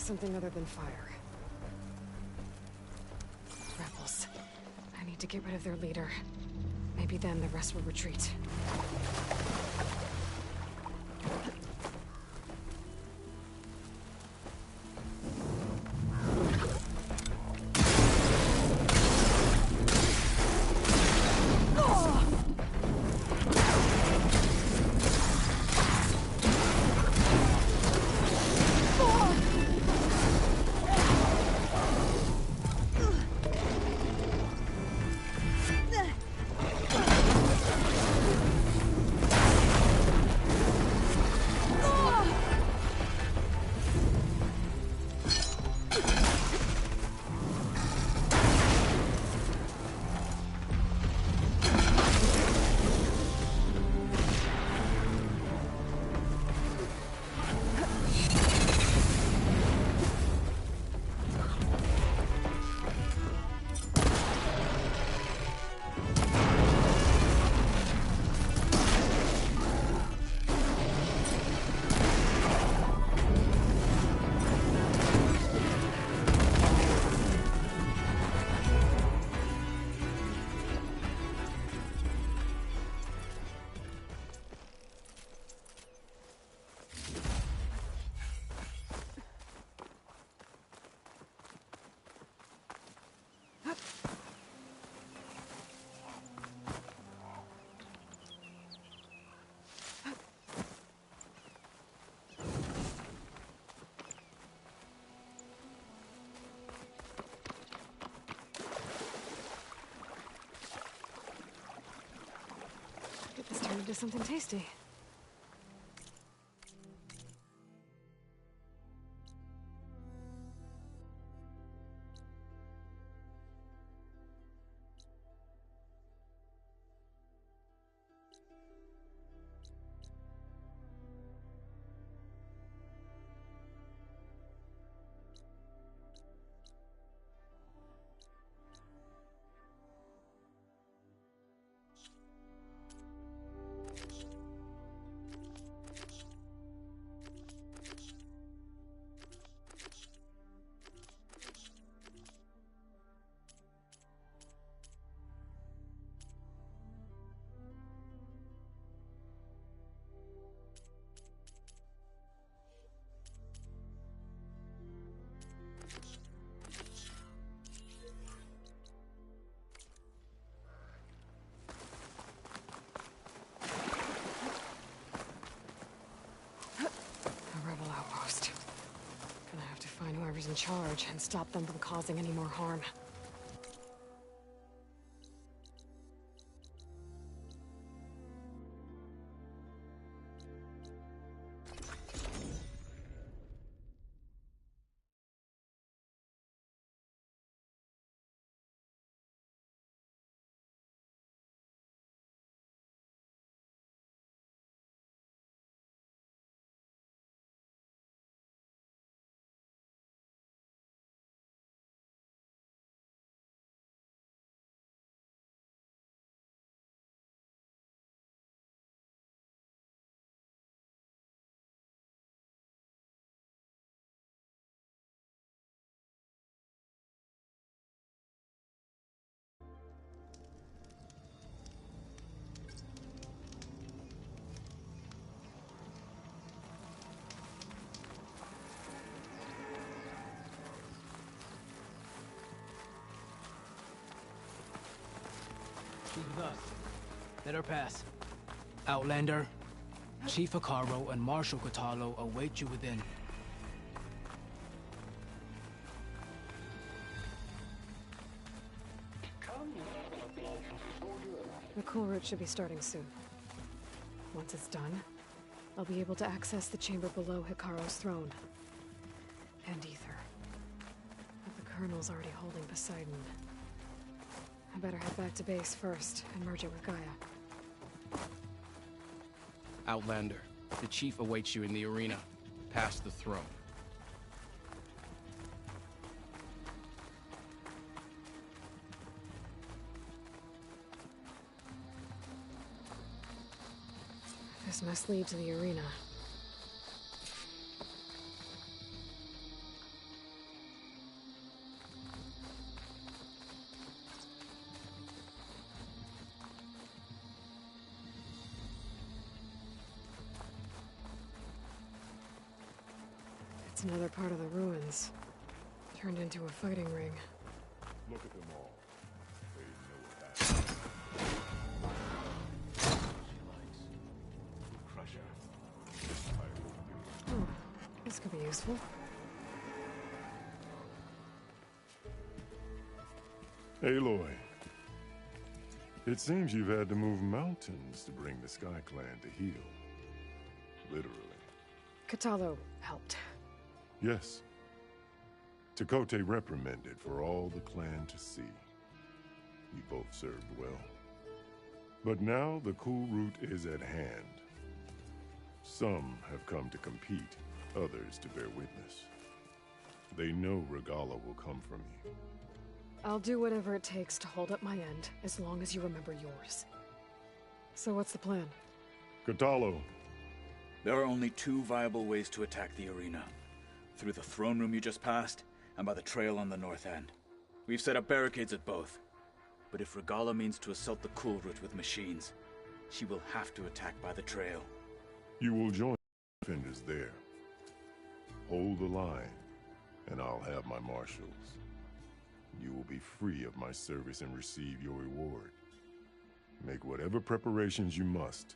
something other than fire. Rebels. I need to get rid of their leader. Maybe then the rest will retreat. Get this turned into something tasty. Whoever's in charge and stop them from causing any more harm. She's with us. Let her pass. Outlander, Chief Hikaru and Marshal Katalo await you within. The cool route should be starting soon. Once it's done, I'll be able to access the chamber below Hikaru's throne. And Ether. But the Colonel's already holding Poseidon. I better head back to base first and merge it with Gaia. Outlander, the Chief awaits you in the arena, past the throne. This must lead to the arena. It's another part of the ruins. Turned into a fighting ring. Look at them all. They know what that is. She likes. Crush her. This fight will do. Oh, this could be useful. Aloy. It seems you've had to move mountains to bring the Sky Clan to heal. Literally. Katalo helped. Yes. Tekote reprimanded for all the clan to see. You both served well. But now the cool route is at hand. Some have come to compete, others to bear witness. They know Regala will come from you. I'll do whatever it takes to hold up my end, as long as you remember yours. So what's the plan? Katalo. There are only two viable ways to attack the arena. Through the throne room you just passed, and by the trail on the north end. We've set up barricades at both. But if Regala means to assault the cool route with machines, she will have to attack by the trail. You will join the defenders there. Hold the line, and I'll have my marshals. You will be free of my service and receive your reward. Make whatever preparations you must.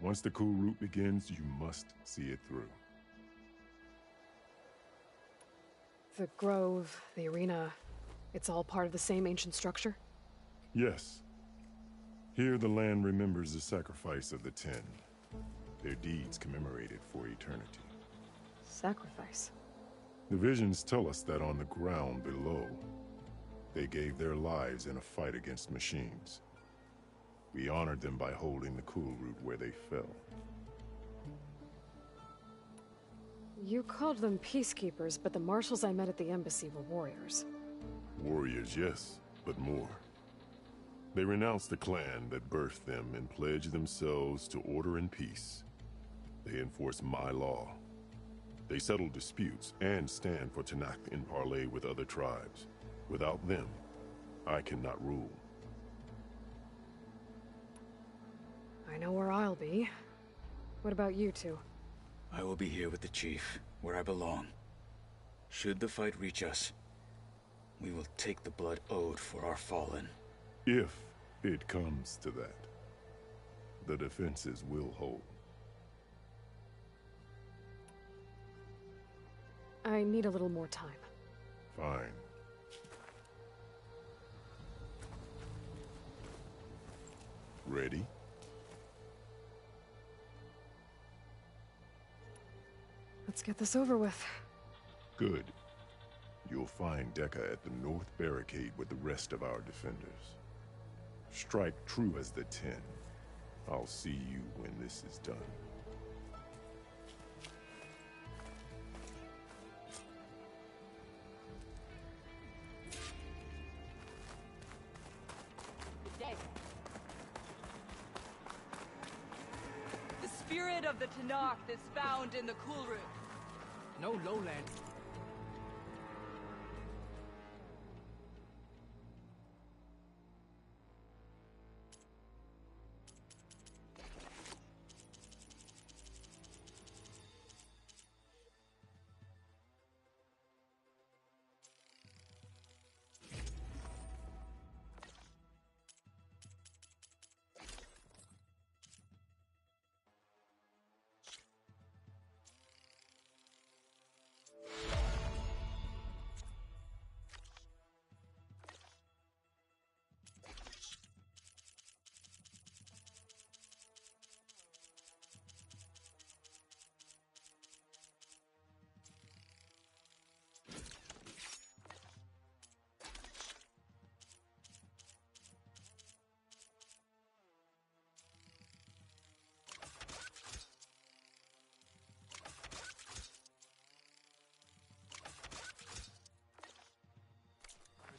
Once the cool route begins, you must see it through. The grove, the arena, it's all part of the same ancient structure? Yes. Here the land remembers the sacrifice of the 10. Their deeds commemorated for eternity. Sacrifice? The visions tell us that on the ground below, they gave their lives in a fight against machines. We honored them by holding the cool route where they fell. You called them peacekeepers, but the marshals I met at the embassy were warriors. Warriors, yes, but more. They renounced the clan that birthed them and pledged themselves to order and peace. They enforce my law. They settle disputes and stand for Tanakh in parley with other tribes. Without them, I cannot rule. I know where I'll be. What about you two? I will be here with the chief, where I belong. Should the fight reach us, we will take the blood owed for our fallen. If it comes to that, the defenses will hold. I need a little more time. Fine. Ready? Let's get this over with. Good. You'll find Dekka at the north barricade with the rest of our defenders. Strike true as the 10. I'll see you when this is done. The spirit of the Tanakh is found in the cool room. No lowland.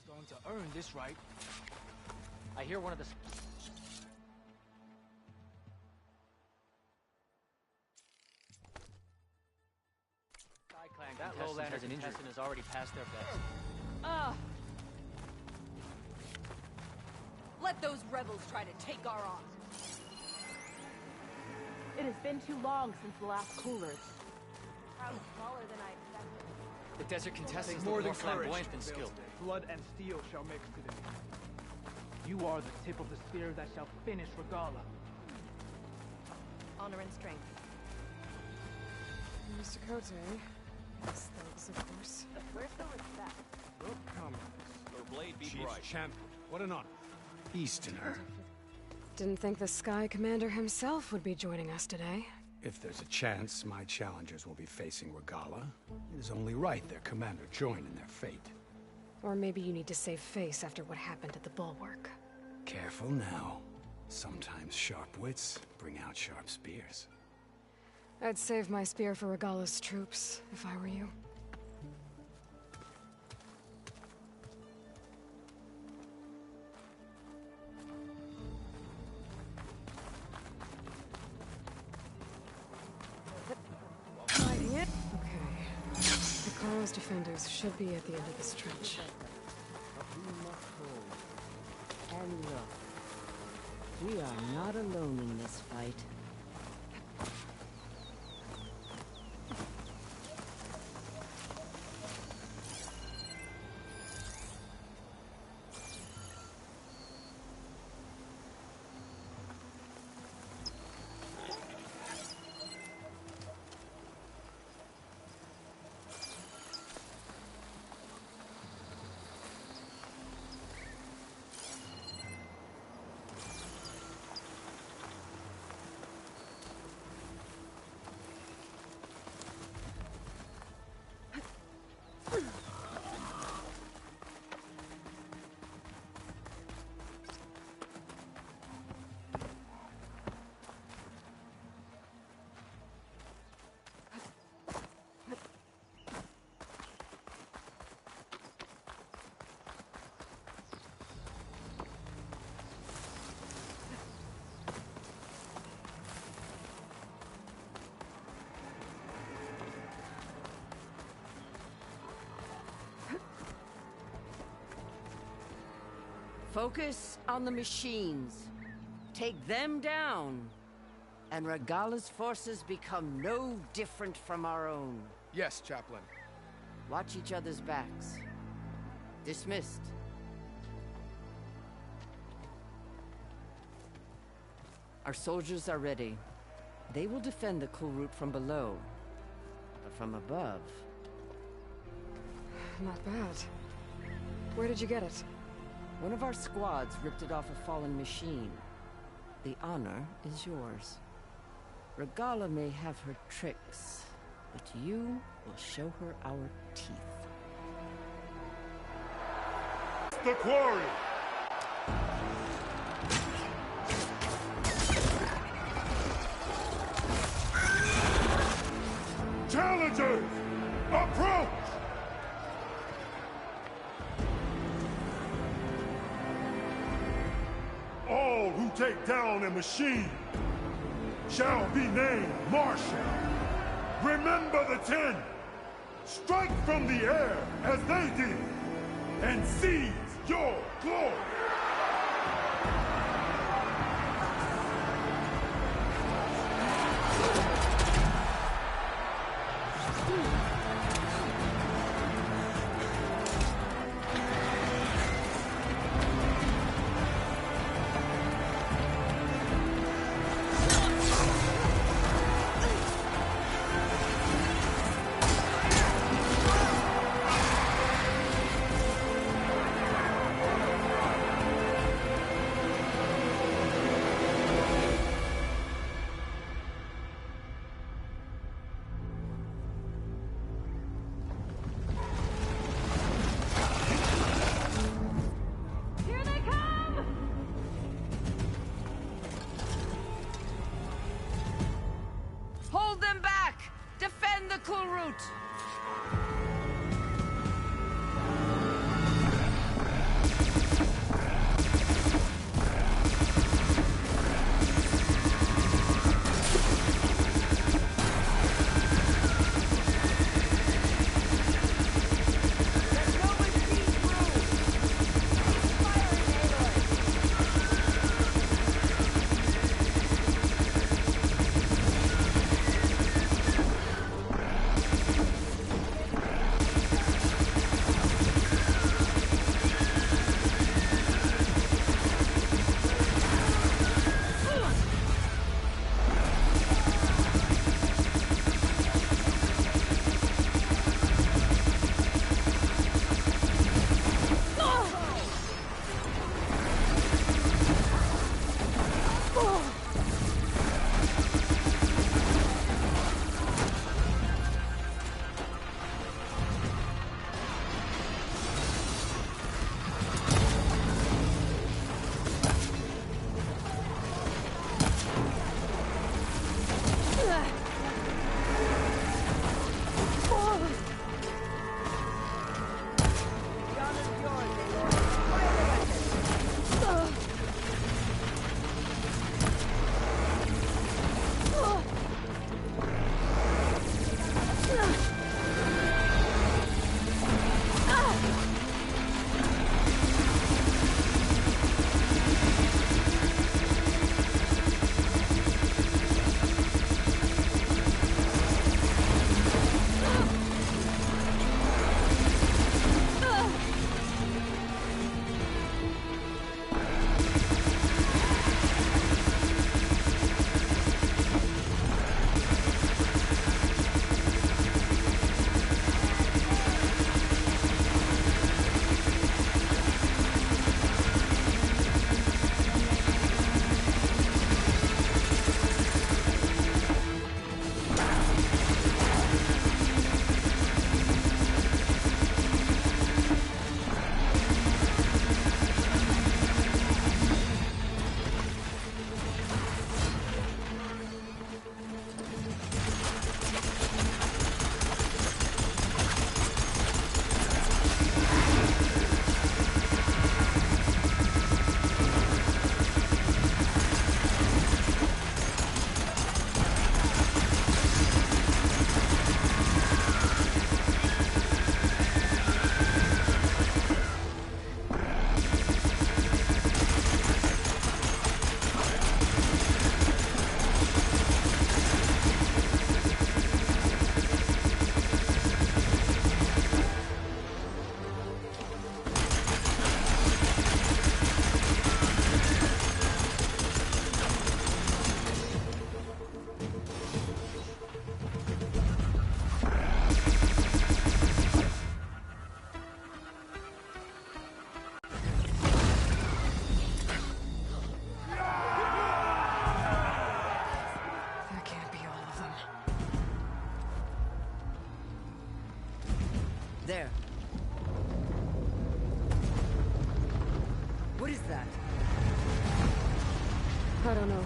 Going to earn this right. I hear one of the... Sky Clan that lowlander has an injury and has already passed their best. Let those rebels try to take our arms. It has been too long since the last coolers. Crowd's smaller than I expected. The desert contestants more look than more courage flamboyant than skilled. Blood and steel shall mix today. You are the tip of the spear that shall finish Regala. Honor and strength. Mr. Cote. Yes, thanks, of course. Where's the respect? Look, comrades. Your blade be Chief's bright. champion. What an honor. Easterner. Didn't think the Sky Commander himself would be joining us today. If there's a chance my challengers will be facing Regala, it is only right their commander join in their fate. Or maybe you need to save face after what happened at the Bulwark. Careful now. Sometimes sharp wits bring out sharp spears. I'd save my spear for Regala's troops, if I were you. Lighting it. Okay. Hikaru's defenders should be at the end of the stretch. And look, we are not alone in this fight. Focus on the machines. Take them down. And Regala's forces become no different from our own. Yes, Chaplain. Watch each other's backs. Dismissed. Our soldiers are ready. They will defend the cool route from below. But from above... Not bad. Where did you get it? One of our squads ripped it off a fallen machine. The honor is yours. Regala may have her tricks, but you will show her our teeth. The quarry! Challengers! Approach! All who take down a machine shall be named Marshal. Remember the 10. Strike from the air as they did, and seize your glory. There. What is that? I don't know.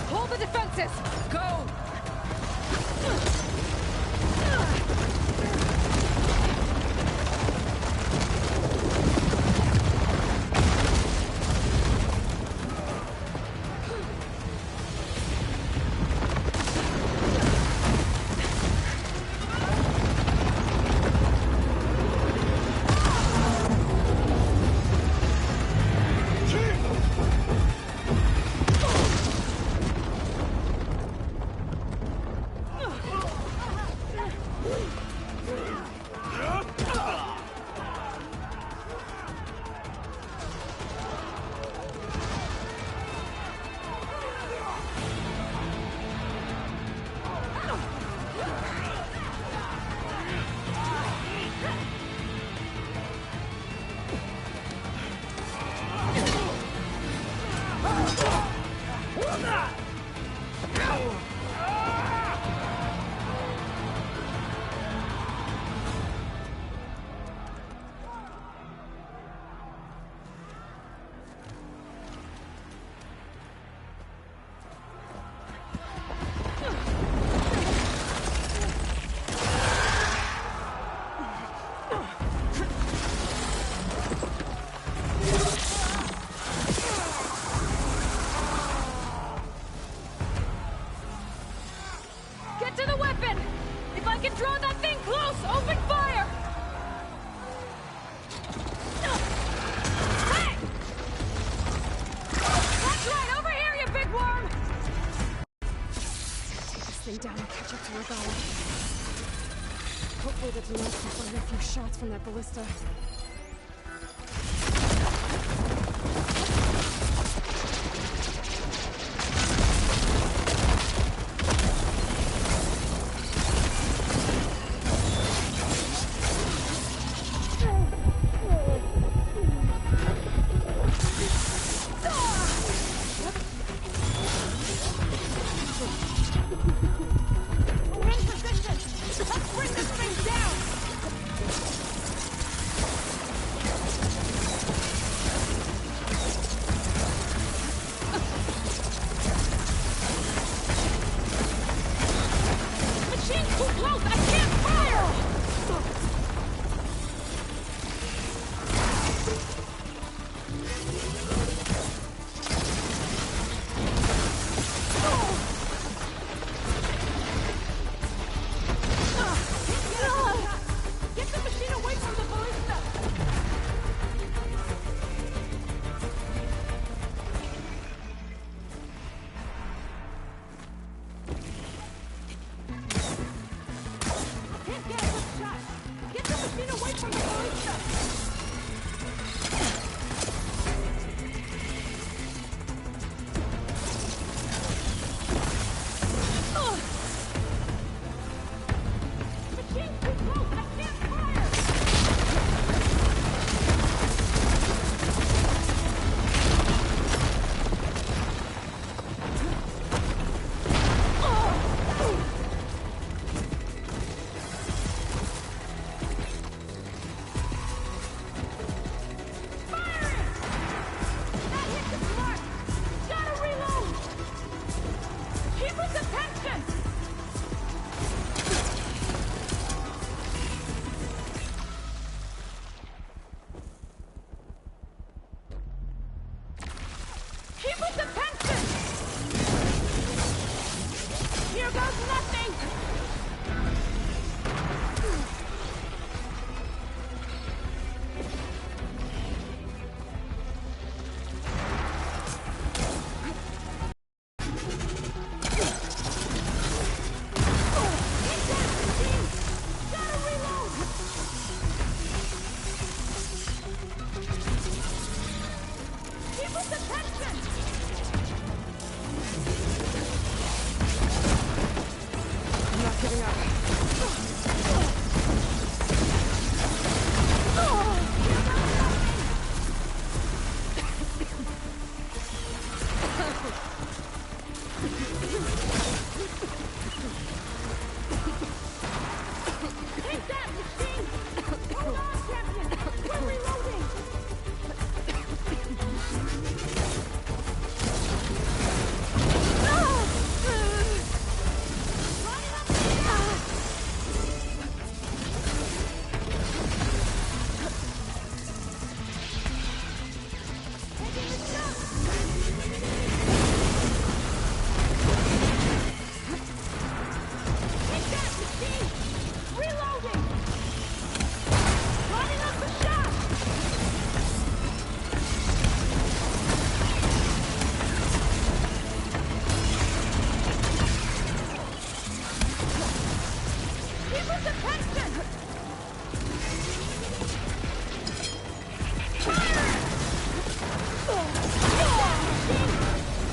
Hold the defenses! Go! Hopefully the Tanakh can fire a few shots from that ballista.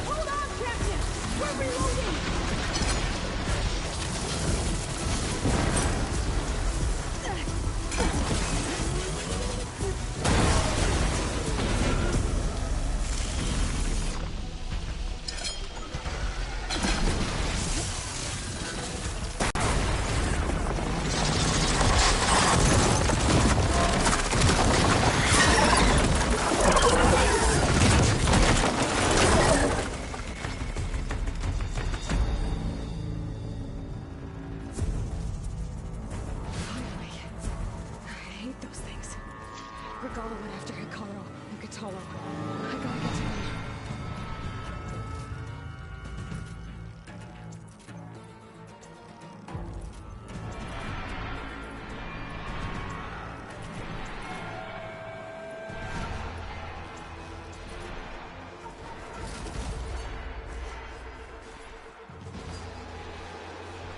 Hold on, Captain! We're reloading! Regala went after Hikaru and Katalo. I gotta get to them.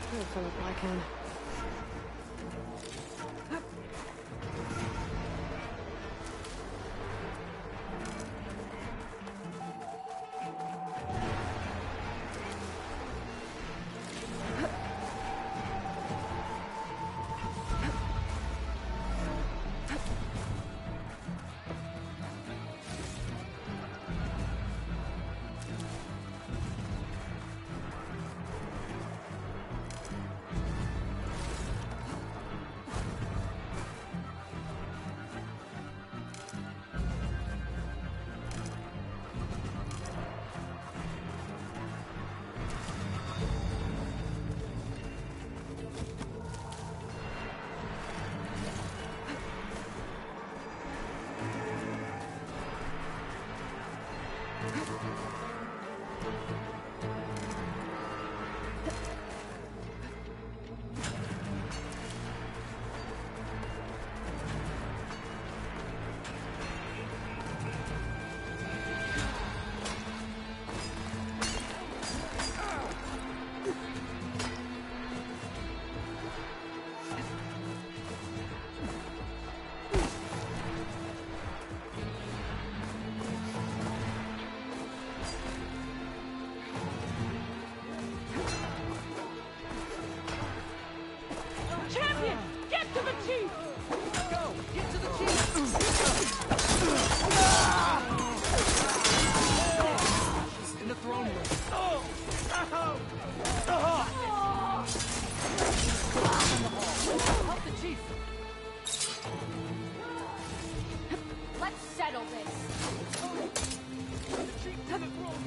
I'll fill up what I can. Champion! Get to the chief! Go! Get to the chief! In the throne room. Help the chief! Let's settle this! The chief to the throne!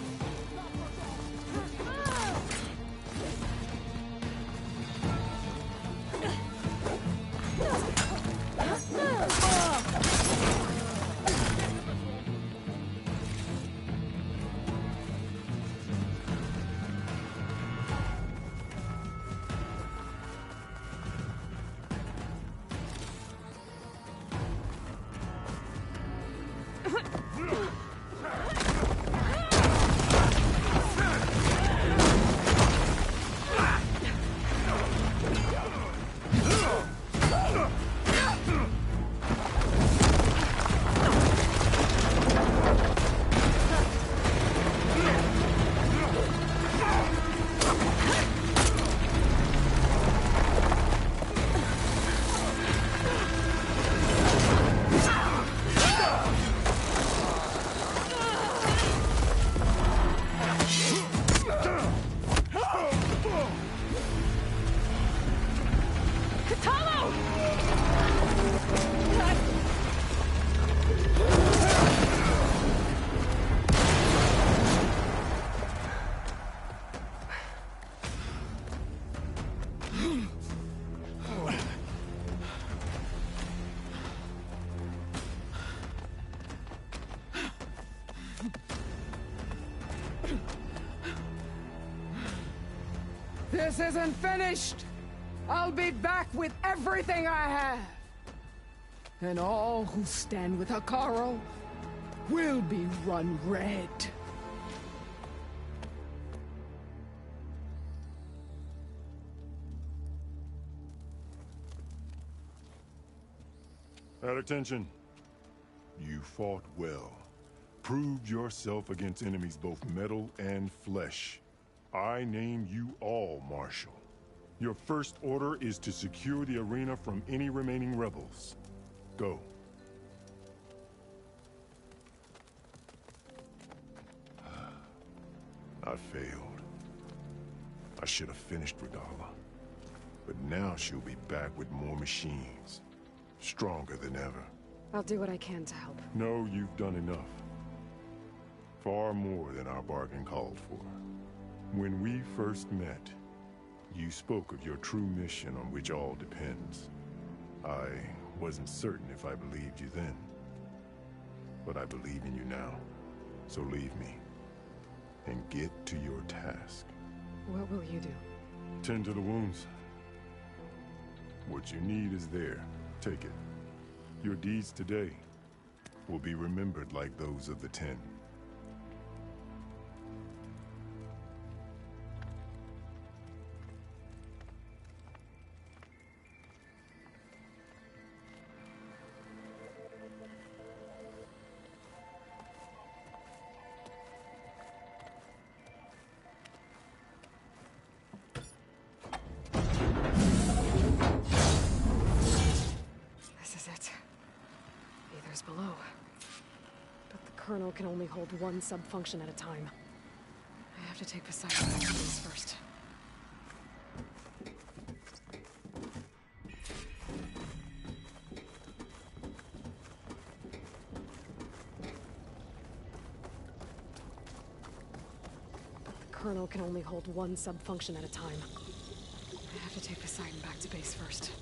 This isn't finished! I'll be back with everything I have! And all who stand with Hikaru will be run red. At attention. You fought well. Proved yourself against enemies both metal and flesh. I name you all Marshal. Your first order is to secure the arena from any remaining rebels. Go. I failed. I should have finished Regala. But now she'll be back with more machines. Stronger than ever. I'll do what I can to help. No, you've done enough. Far more than our bargain called for. When we first met, you spoke of your true mission on which all depends. I wasn't certain if I believed you then. But I believe in you now. So leave me. And get to your task. What will you do? Tend to the wounds. What you need is there. Take it. Your deeds today will be remembered like those of the 10. Below. But the kernel can only hold one sub-function at a time. I have to take Poseidon back to base first. But the kernel can only hold one sub-function at a time. I have to take Poseidon back to base first.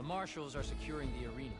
marshals are securing the arena.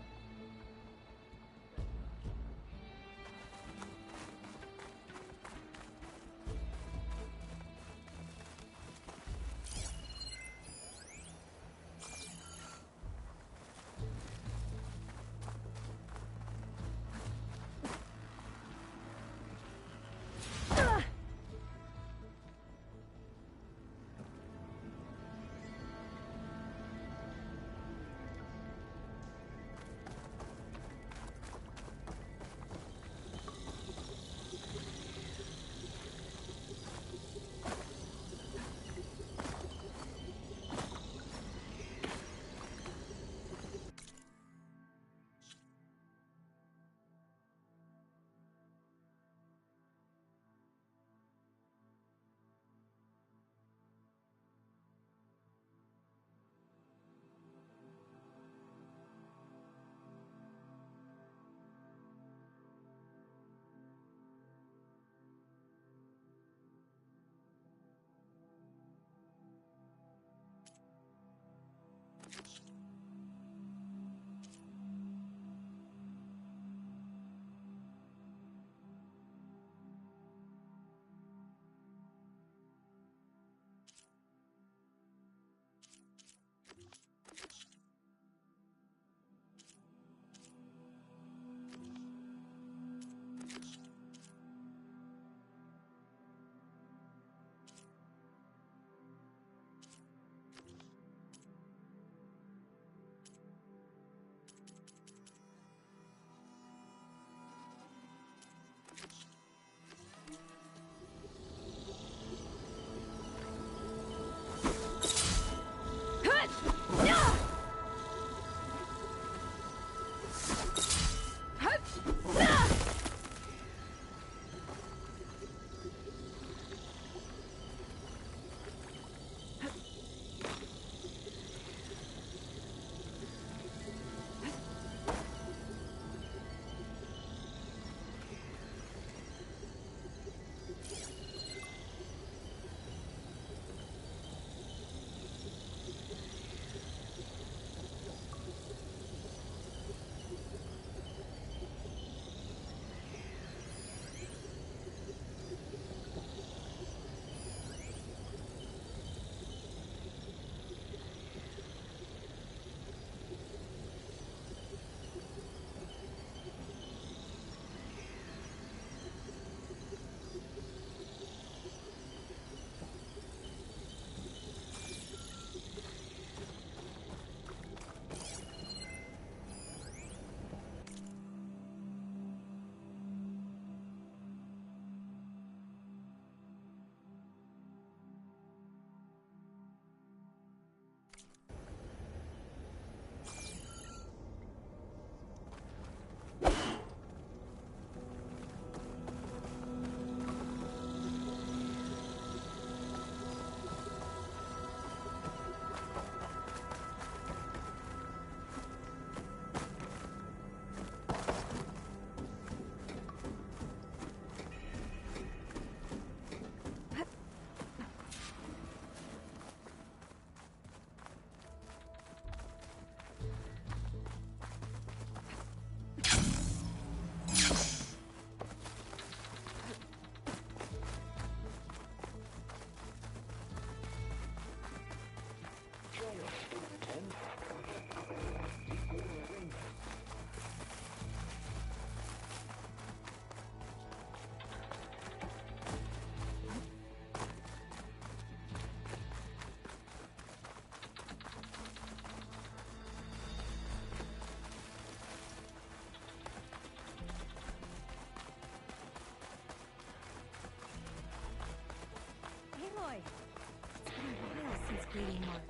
It's been a while since Bleeding Mark.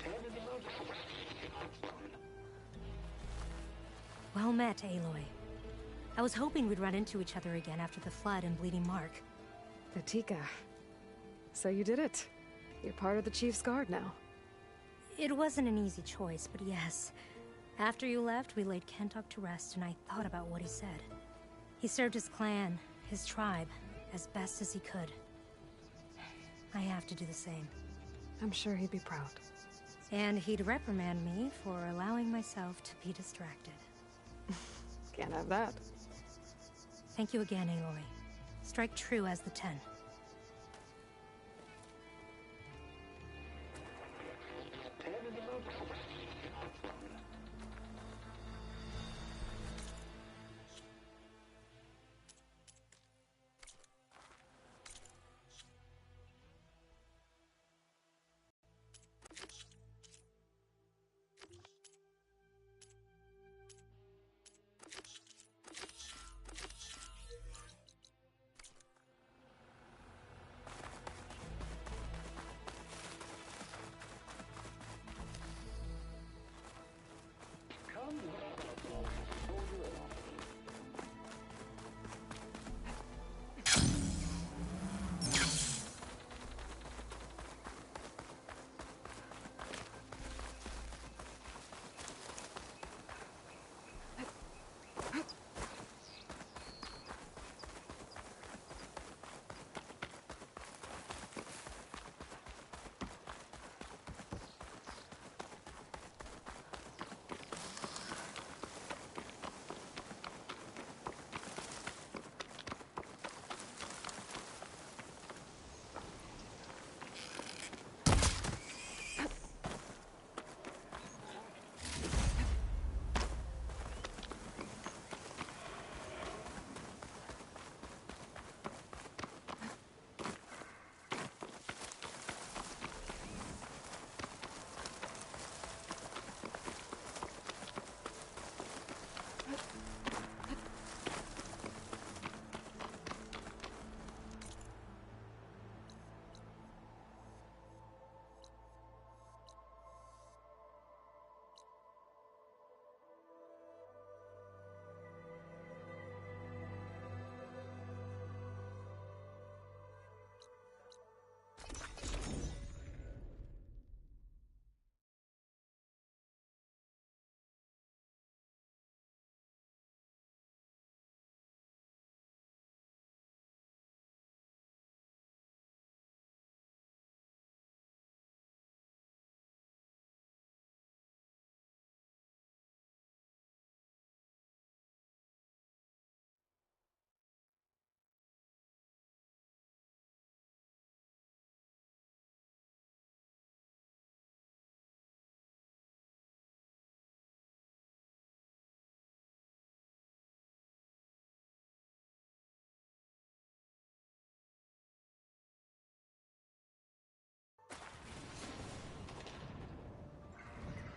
Well met, Aloy. I was hoping we'd run into each other again after the flood and Bleeding Mark. Vatika. So you did it. You're part of the Chief's Guard now. It wasn't an easy choice, but yes. After you left, we laid Kentuck to rest, and I thought about what he said. He served his clan, his tribe, as best as he could. I have to do the same. I'm sure he'd be proud. And he'd reprimand me for allowing myself to be distracted. Can't have that. Thank you again, Aloy. Strike true as the 10.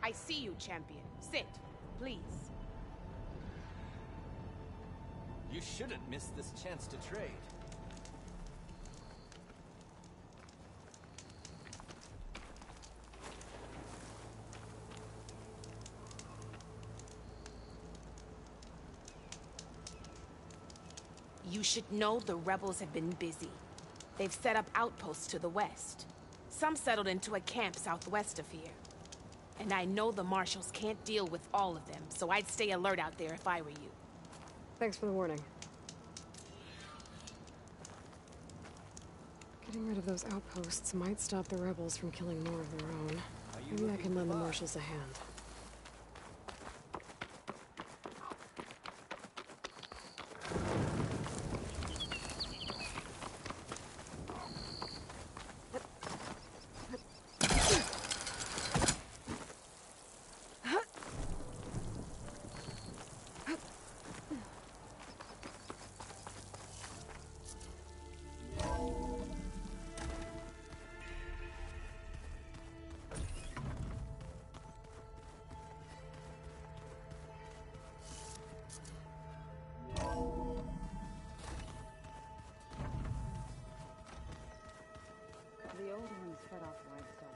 I see you, champion. Sit, please. You shouldn't miss this chance to trade. You should know the rebels have been busy. They've set up outposts to the west. Some settled into a camp southwest of here. And I know the marshals can't deal with all of them, so I'd stay alert out there if I were you. Thanks for the warning. Getting rid of those outposts might stop the rebels from killing more of their own. Maybe I can lend the marshals a hand. The old ones fed off livestock.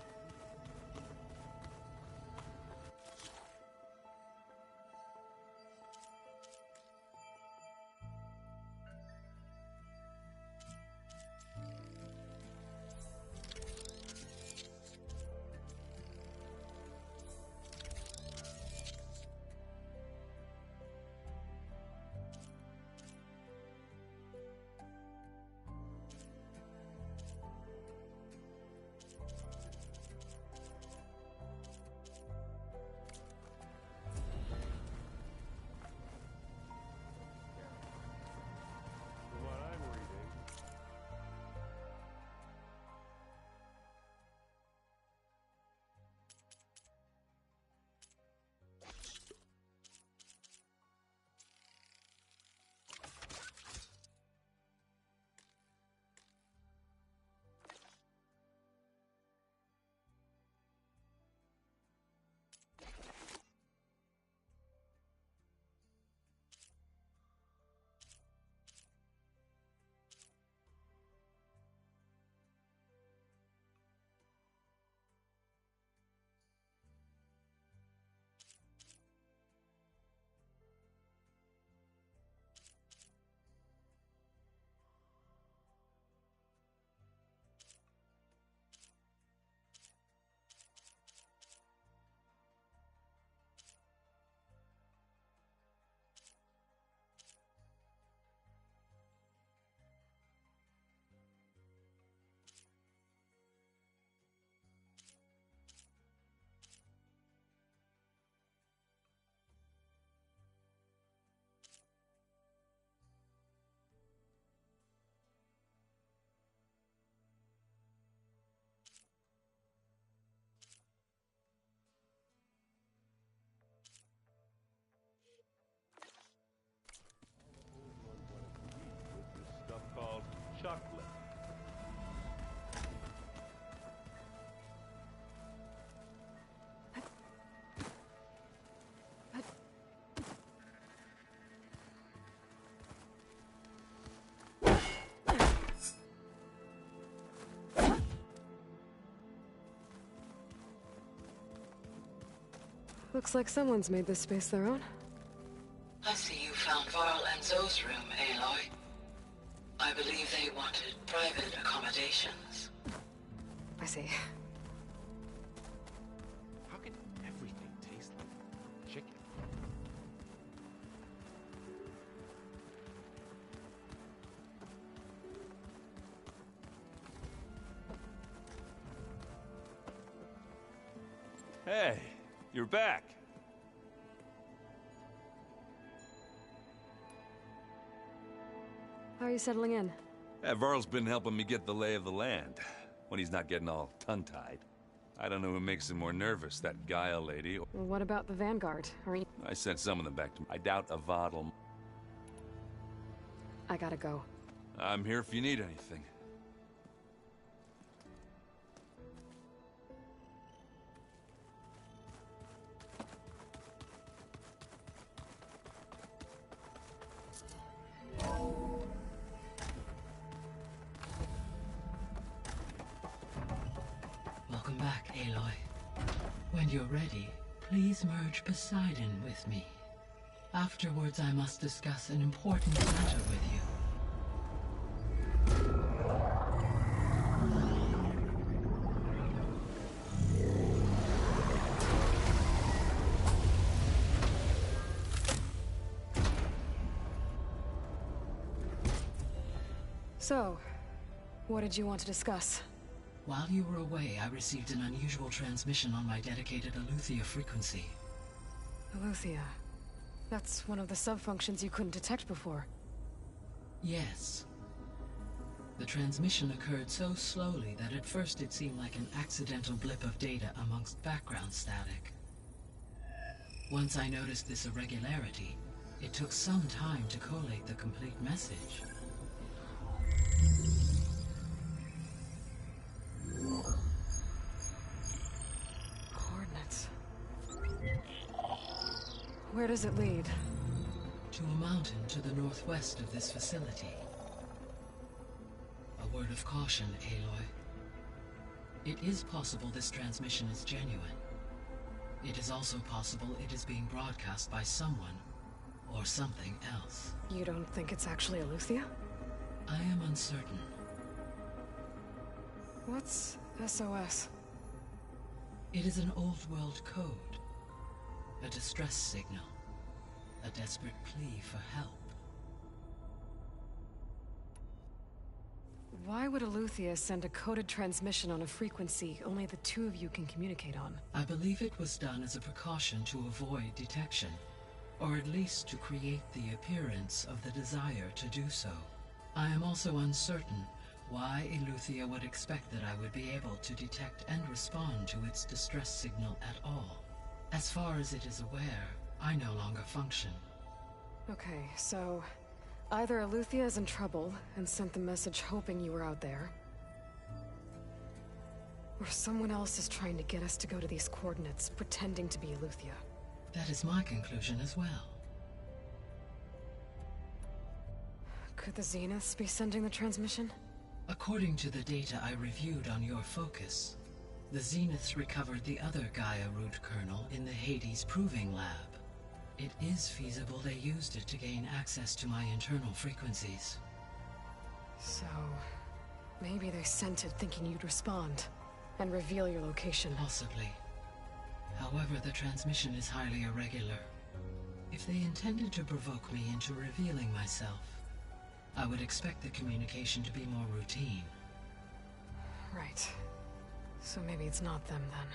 Looks like someone's made this space their own. I see you found Varl and Zoe's room, Aloy. I believe they wanted private accommodations. I see. How can everything taste like chicken? Hey, you're back. How are you settling in? Varl's been helping me get the lay of the land, when he's not getting all tongue-tied. I don't know who makes him more nervous, that Gaia lady or... Well, what about the Vanguard? Are you... I sent some of them back to me. I doubt Avad'll... I gotta go. I'm here if you need anything. Welcome back, Aloy. When you're ready, please merge Poseidon with me. Afterwards, I must discuss an important matter with you. So, what did you want to discuss? While you were away, I received an unusual transmission on my dedicated Eleuthia frequency. Eleuthia. That's one of the sub-functions you couldn't detect before. Yes. The transmission occurred so slowly that at first it seemed like an accidental blip of data amongst background static. Once I noticed this irregularity, it took some time to collate the complete message. Coordinates. Where does it lead? To a mountain to the northwest of this facility. A word of caution, Aloy. It is possible this transmission is genuine. It is also possible it is being broadcast by someone or something else. You don't think it's actually Eleuthia? I am uncertain. What's SOS? It is an old-world code. A distress signal. A desperate plea for help. Why would Eleuthia send a coded transmission on a frequency only the two of you can communicate on? I believe it was done as a precaution to avoid detection, or at least to create the appearance of the desire to do so. I am also uncertain why Eleuthia would expect that I would be able to detect and respond to its distress signal at all. As far as it is aware, I no longer function. Okay, so either Eleuthia is in trouble and sent the message hoping you were out there, or someone else is trying to get us to go to these coordinates, pretending to be Eleuthia. That is my conclusion as well. Could the Zeniths be sending the transmission? According to the data I reviewed on your focus, the Zeniths recovered the other Gaia root kernel in the Hades Proving Lab. It is feasible they used it to gain access to my internal frequencies. So, maybe they sent it thinking you'd respond and reveal your location. Possibly. However, the transmission is highly irregular. If they intended to provoke me into revealing myself, I would expect the communication to be more routine. Right. So maybe it's not them then.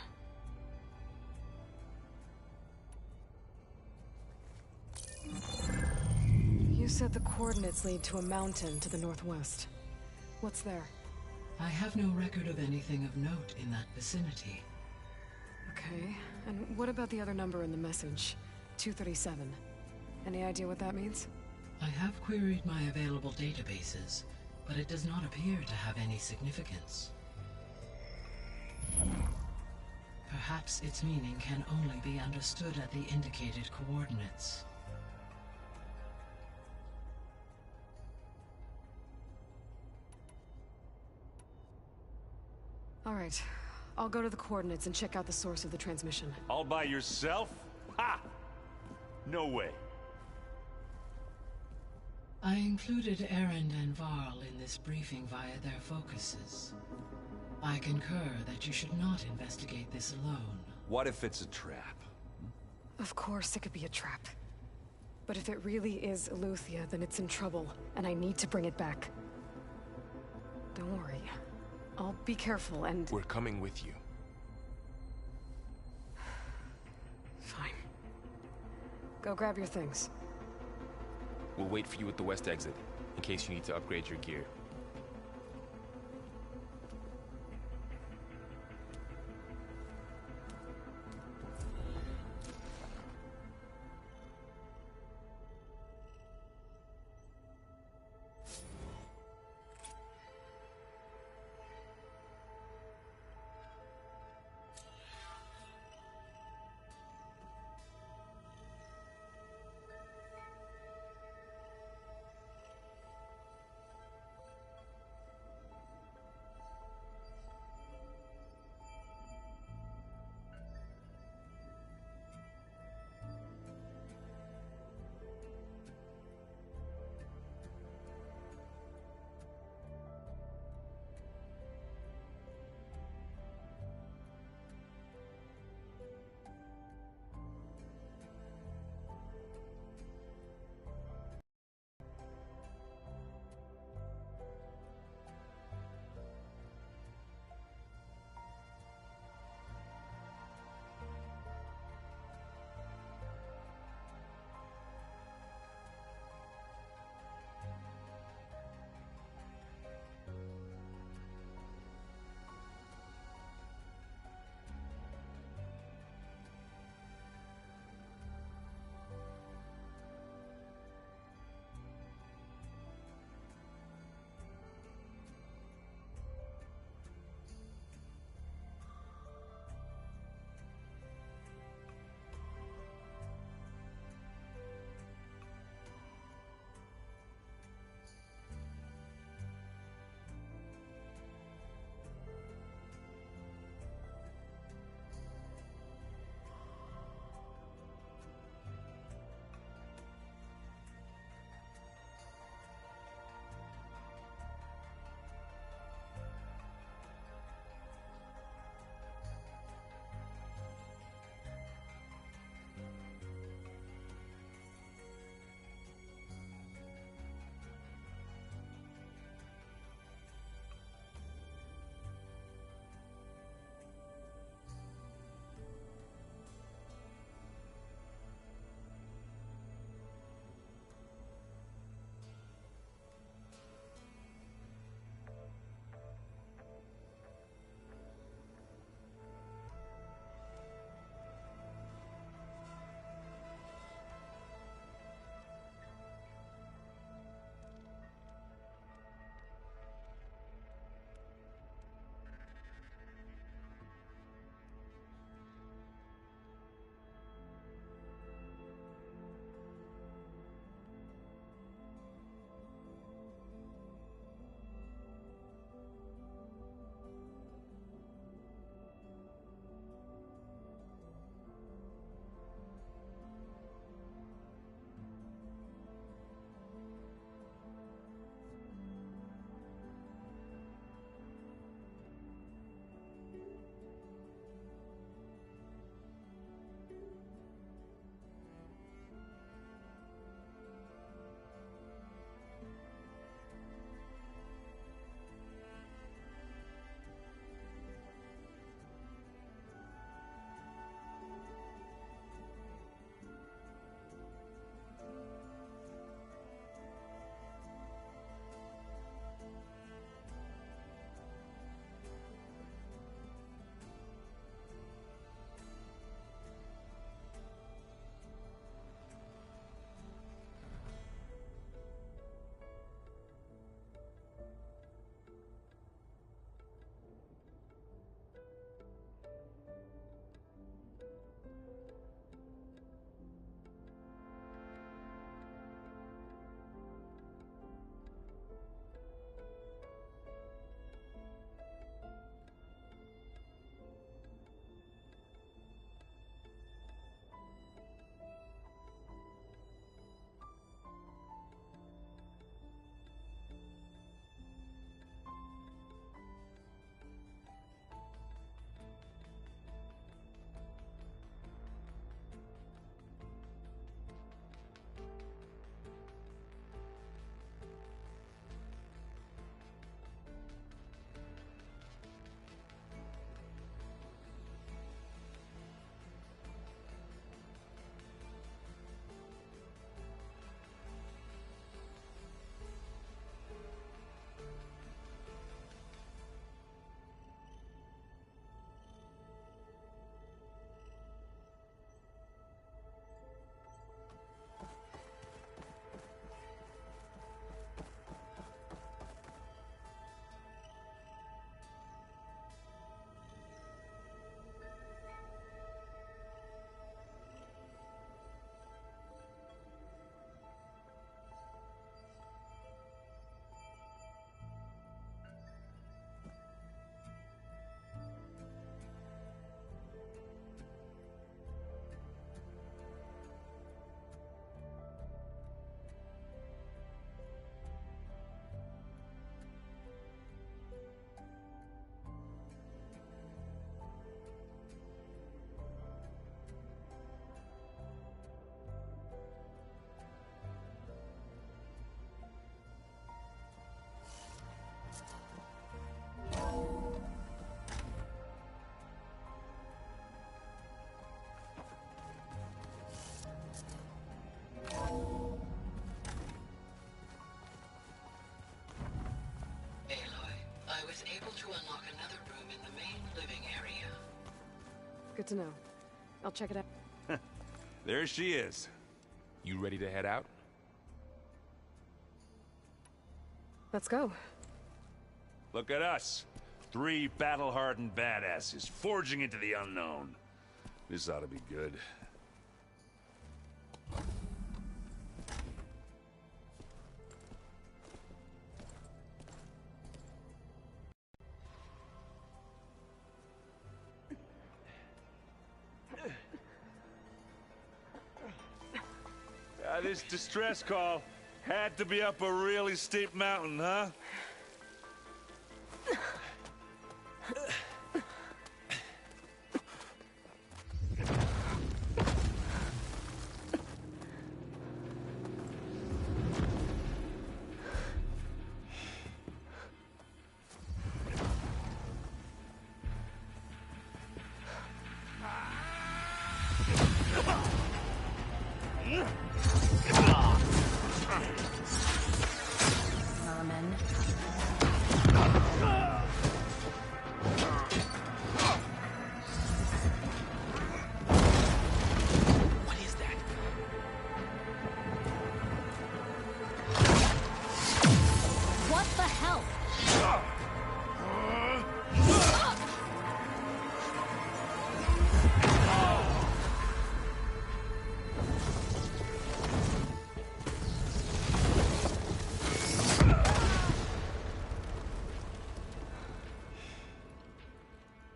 You said the coordinates lead to a mountain to the northwest. What's there? I have no record of anything of note in that vicinity. Okay, and what about the other number in the message? 237. Any idea what that means? I have queried my available databases, but it does not appear to have any significance. Perhaps its meaning can only be understood at the indicated coordinates. All right, I'll go to the coordinates and check out the source of the transmission. All by yourself? Ha! No way. I included Erend and Varl in this briefing via their focuses. I concur that you should not investigate this alone. What if it's a trap? Of course it could be a trap. But if it really is Eleuthia, then it's in trouble, and I need to bring it back. Don't worry. I'll be careful and... We're coming with you. Fine. Go grab your things. We'll wait for you at the west exit, in case you need to upgrade your gear. to unlock another room in the main living area. Good to know. I'll check it out. There she is. You ready to head out? Let's go. Look at us. 3 battle-hardened badasses forging into the unknown. This ought to be good. This distress call had to be up a really steep mountain, huh?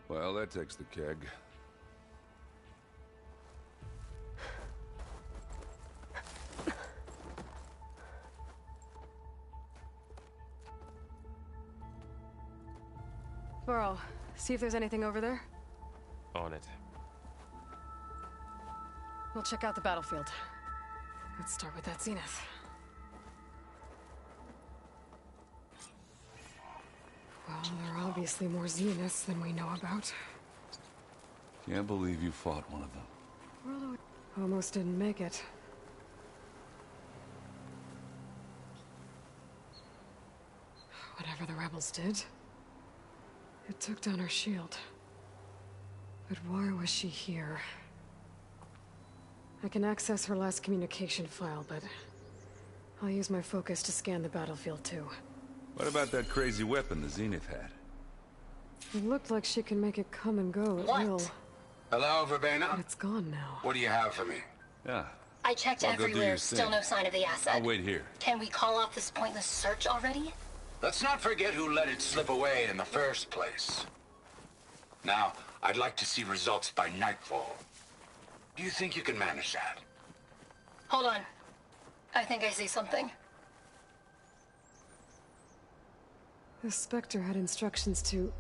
Well, that takes the keg. Burl, see if there's anything over there. On it. We'll check out the battlefield. Let's start with that zenith. Well, there are obviously more zeniths than we know about. Can't believe you fought one of them. Well, almost didn't make it. Whatever the rebels did, it took down her shield. But why was she here? I can access her last communication file, but I'll use my focus to scan the battlefield too. What about that crazy weapon the Zenith had? It looked like she can make it come and go at will. Hello, Verbena? But it's gone now. What do you have for me? Yeah. I checked everywhere, still no sign of the asset. I'll wait here. Can we call off this pointless search already? Let's not forget who let it slip away in the first place. Now, I'd like to see results by nightfall. Do you think you can manage that? Hold on. I think I see something. The Spectre had instructions to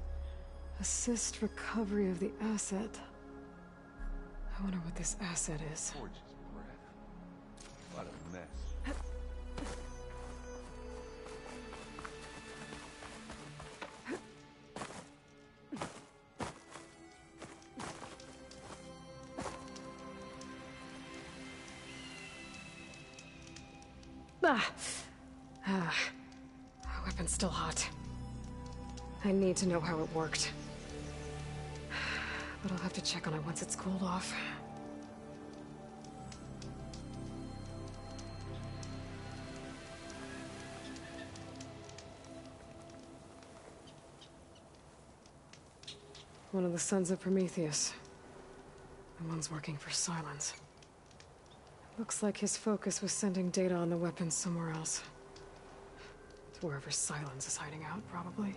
assist recovery of the asset. I wonder what this asset is. Gorgeous breath. What a mess. Our weapon's still hot. I need to know how it worked. But I'll have to check on it once it's cooled off. One of the sons of Prometheus. The one's working for Silence. Looks like his focus was sending data on the weapons somewhere else. To wherever Silence is hiding out, probably.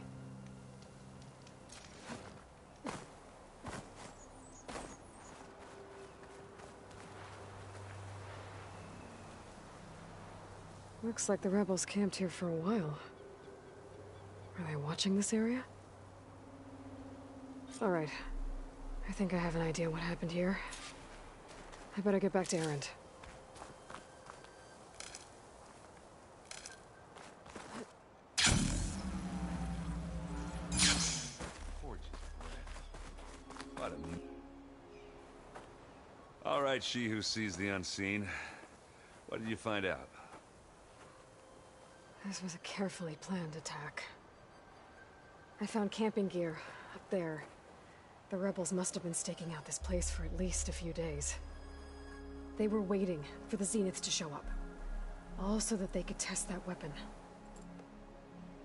Looks like the rebels camped here for a while. Are they watching this area? All right. I think I have an idea what happened here. I better get back to Erend. All right, she who sees the unseen. What did you find out? This was a carefully planned attack. I found camping gear up there. The rebels must have been staking out this place for at least a few days. They were waiting for the Zeniths to show up. All so that they could test that weapon.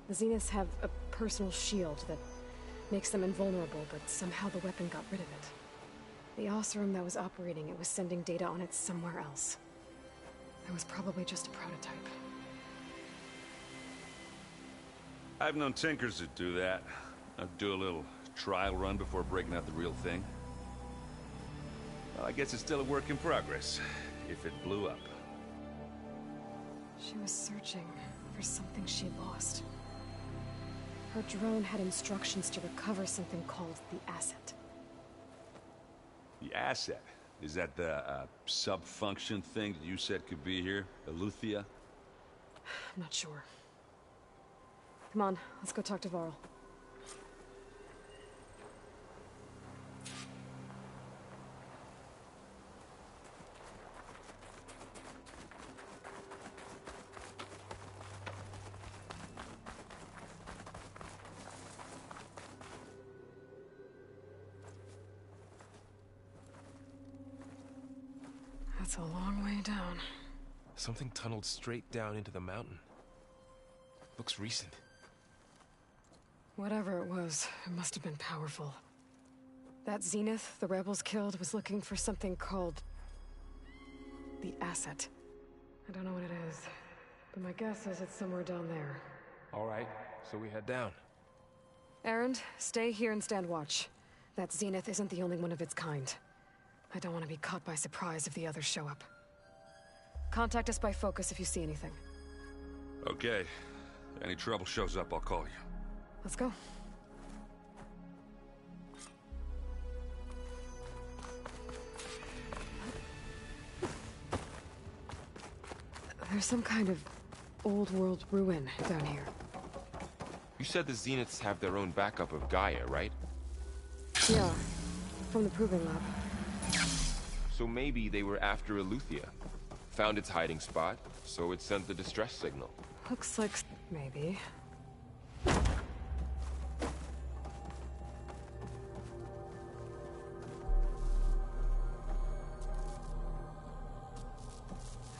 The Zeniths have a personal shield that makes them invulnerable, but somehow the weapon got rid of it. The Oseram that was operating it was sending data on it somewhere else. It was probably just a prototype. I've known tinkers that do that. I'd do a little trial run before breaking out the real thing. Well, I guess it's still a work in progress, if it blew up. She was searching for something she lost. Her drone had instructions to recover something called the asset. The asset? Is that the sub-function thing that you said could be here? Eleuthia? I'm not sure. Come on, let's go talk to Varl. That's a long way down. Something tunneled straight down into the mountain. Looks recent. Whatever it was, it must have been powerful. That Zenith the rebels killed was looking for something called the asset. I don't know what it is, but my guess is it's somewhere down there. All right, so we head down. Erend, stay here and stand watch. That Zenith isn't the only one of its kind. I don't want to be caught by surprise if the others show up. Contact us by focus if you see anything. Okay. Any trouble shows up, I'll call you. Let's go. There's some kind of old world ruin down here. You said the Zeniths have their own backup of Gaia, right? Yeah, from the Proving Lab. So maybe they were after Eleuthia. Found its hiding spot, so it sent the distress signal. Looks like maybe.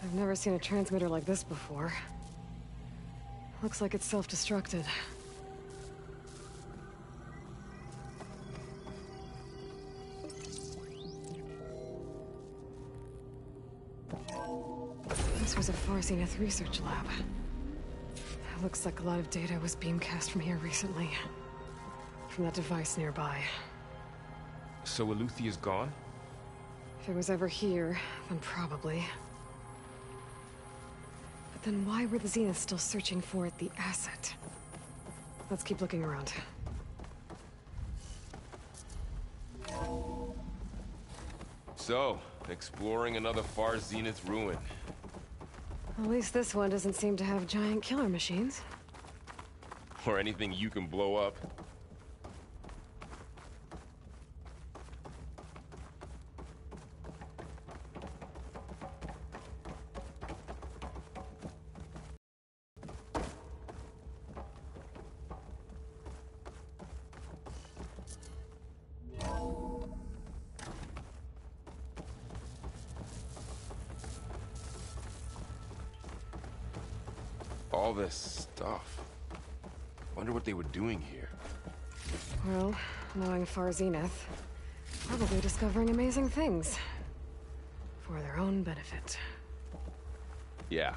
I've never seen a transmitter like this before. Looks like it's self-destructed. This was a Far Zenith research lab. It looks like a lot of data was beamcast from here recently. From that device nearby. So Eleuthia's gone? If it was ever here, then probably. But then why were the Zeniths still searching for the asset? Let's keep looking around. So, exploring another Far Zenith ruin. At least this one doesn't seem to have giant killer machines. Or anything you can blow up. All this stuff. Wonder what they were doing here. Well, knowing Far Zenith, probably discovering amazing things. For their own benefit. Yeah,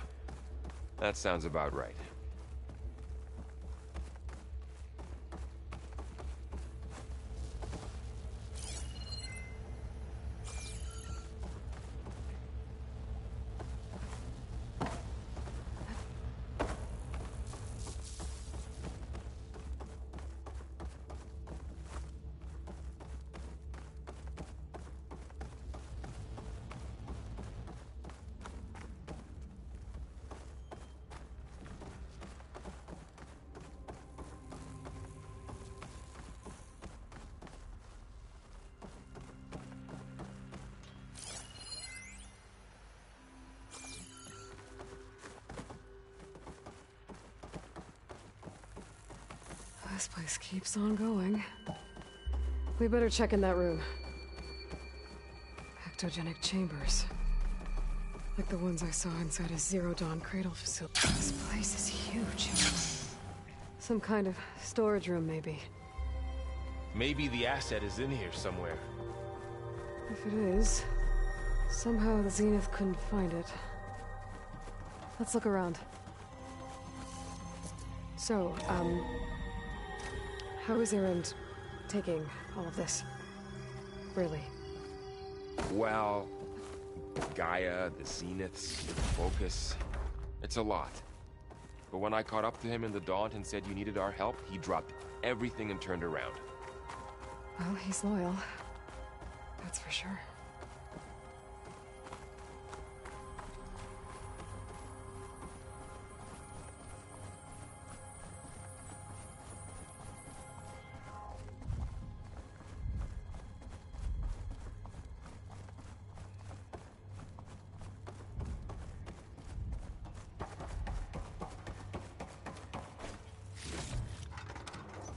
that sounds about right. This place keeps on going. We better check in that room. Ectogenic chambers. Like the ones I saw inside a Zero Dawn cradle facility. This place is huge. Some kind of storage room, maybe. Maybe the asset is in here somewhere. If it is, somehow the Zenith couldn't find it. Let's look around. So, how is Erend taking all of this? Really? Well, Gaia, the Zeniths, the Focus. It's a lot. But when I caught up to him in the Daunt and said you needed our help, he dropped everything and turned around. Well, he's loyal. That's for sure.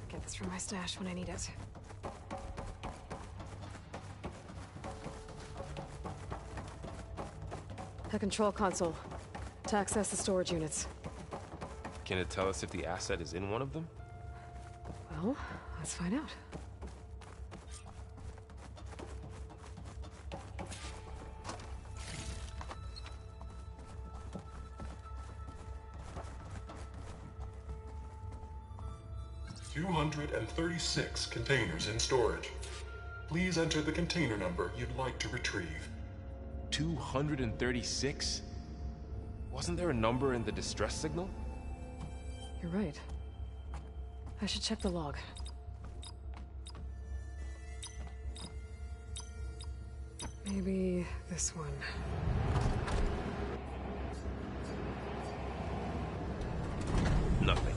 Get this from my stash when I need it. The control console. To access the storage units. Can it tell us if the asset is in one of them? Well, let's find out. $236 containers in storage. Please enter the container number you'd like to retrieve. 236? Wasn't there a number in the distress signal? You're right. I should check the log. Maybe this one. Nothing.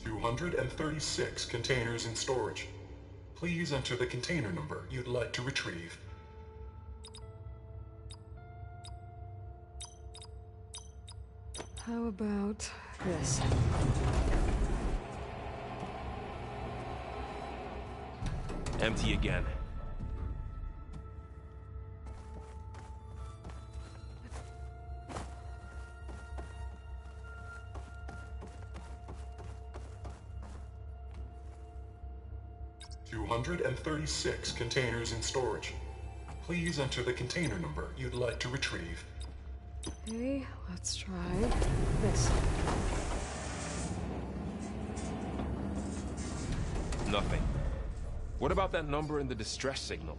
$236 containers in storage. Please enter the container number you'd like to retrieve. How about this? Empty again. $236 containers in storage. Please enter the container number you'd like to retrieve. Okay, let's try this. Nothing. What about that number in the distress signal?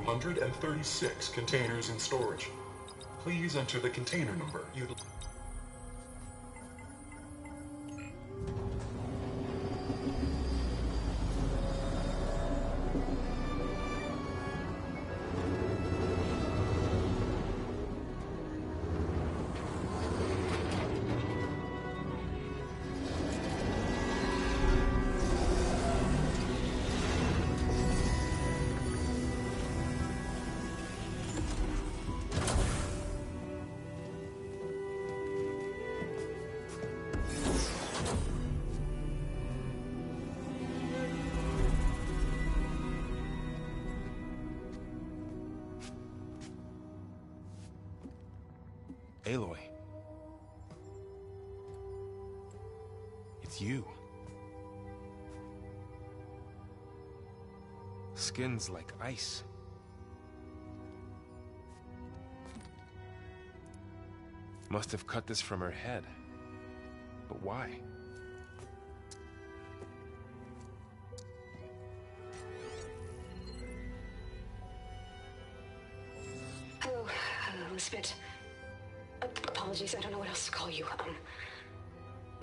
236 containers in storage. Please enter the container number you'd... Aloy. It's you. Skin's like ice. Must have cut this from her head. But why? Hello, Elizabeth. Apologies, I don't know what else to call you.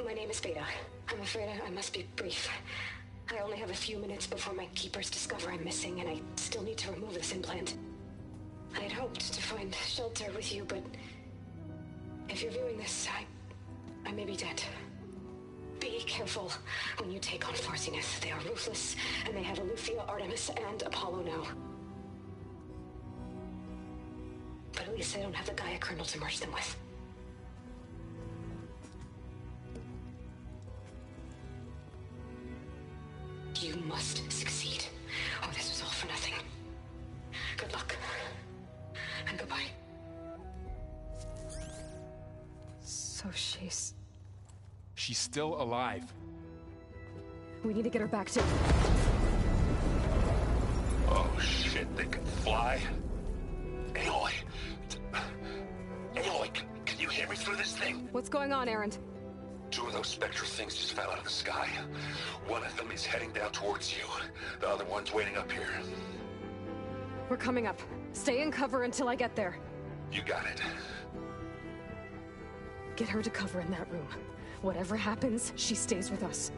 My name is Veda. I'm afraid I must be brief. I only have a few minutes before my keepers discover I'm missing, and I still need to remove this implant. I had hoped to find shelter with you, but if you're viewing this, I may be dead. Be careful when you take on Farsineth. They are ruthless, and they have Eleuthia, Artemis, and Apollo now. But at least they don't have the Gaia kernel to merge them with. You must succeed, or this was all for nothing. Good luck. And goodbye. So she's... She's still alive. We need to get her back to... Oh shit, they can fly? Aloy! Aloy, can you hear me through this thing? What's going on, Erend? 2 of those spectral things just fell out of the sky. One of them is heading down towards you. The other one's waiting up here. We're coming up. Stay in cover until I get there. You got it. Get her to cover in that room. Whatever happens, she stays with us.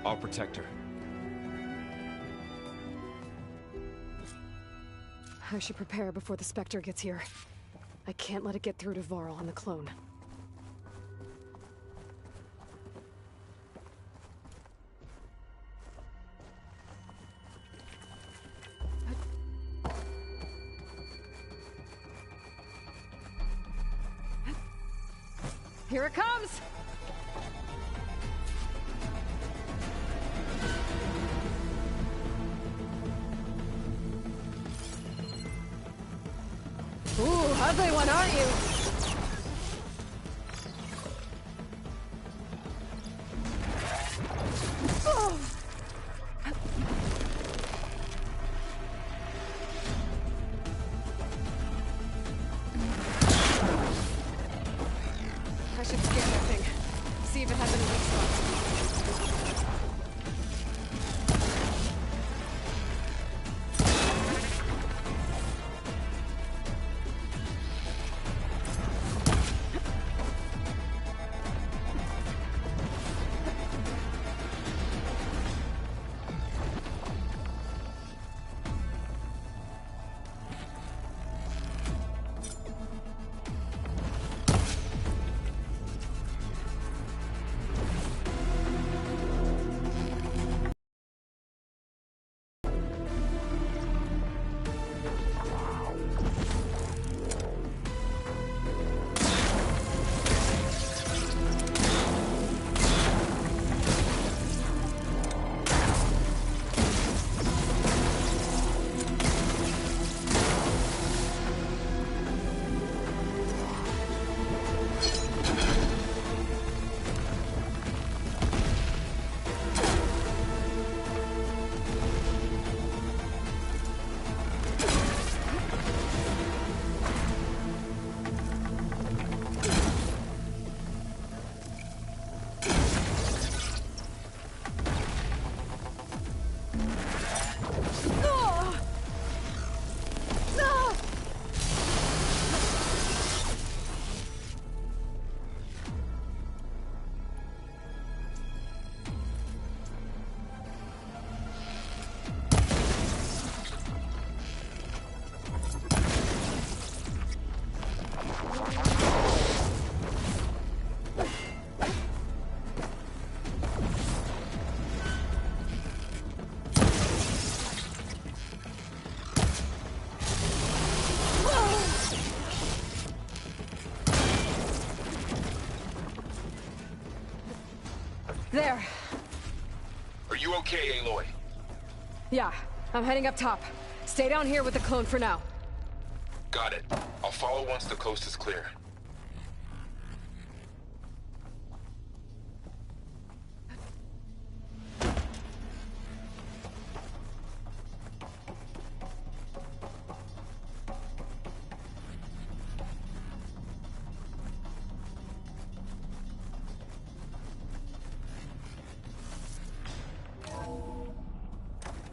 I'll protect her. I should prepare before the Spectre gets here. I can't let it get through to Varl and the clone. Here it comes! Ooh, ugly one, aren't you? Oh. I should scan that thing. See if it has any weak spots. There. Are you okay, Aloy? Yeah, I'm heading up top. Stay down here with the clone for now. Got it. I'll follow once the coast is clear.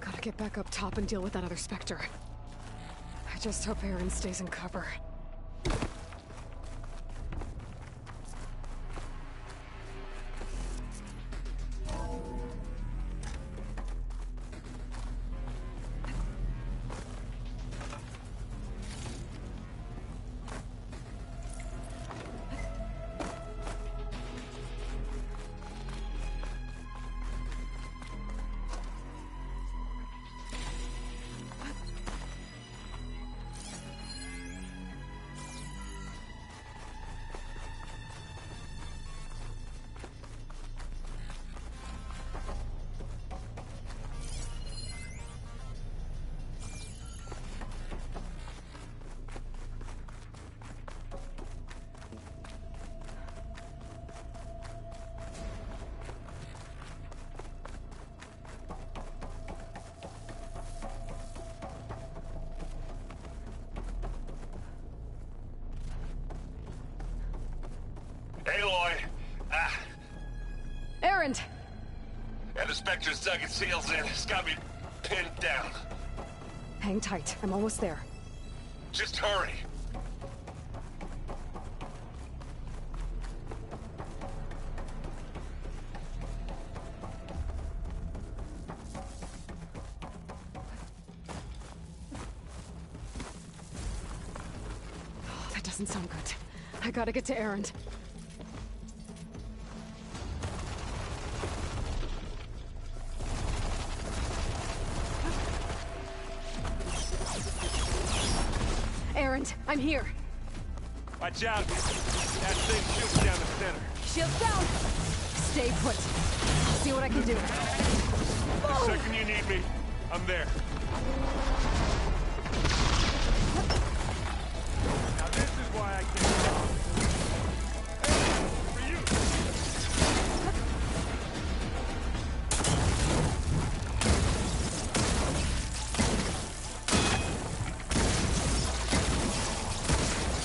Gotta get back up top and deal with that other Spectre. I just hope Aaron stays in cover. Aloy! Erend! And the Spectre's dug its heels in. It's got me pinned down. Hang tight. I'm almost there. Just hurry. Oh, that doesn't sound good. I gotta get to Erend. Erend, I'm here. Watch out. That thing shoots down the center. Shields down. Stay put. I'll see what I can do. The second you need me, I'm there. Now this is why I can't. For you.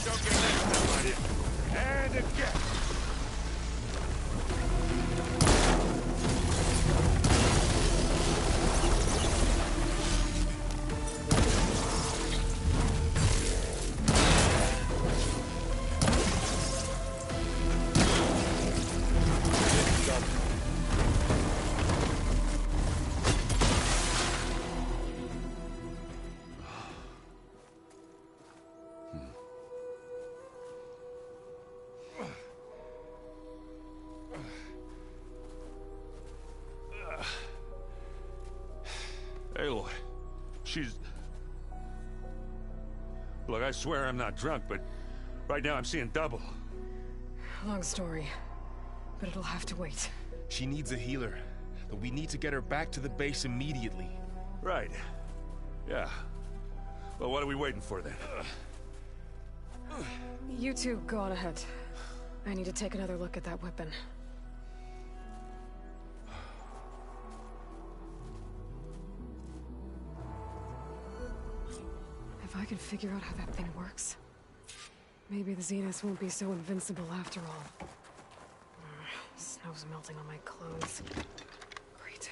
Don't get next time, buddy. And again. Aloy, she's... Look, I swear I'm not drunk, but right now I'm seeing double. Long story, but it'll have to wait. She needs a healer, but we need to get her back to the base immediately. Right. Yeah. Well, what are we waiting for then? You two go on ahead. I need to take another look at that weapon. If I can figure out how that thing works, maybe the Zeniths won't be so invincible after all. Snow's melting on my clothes. Great.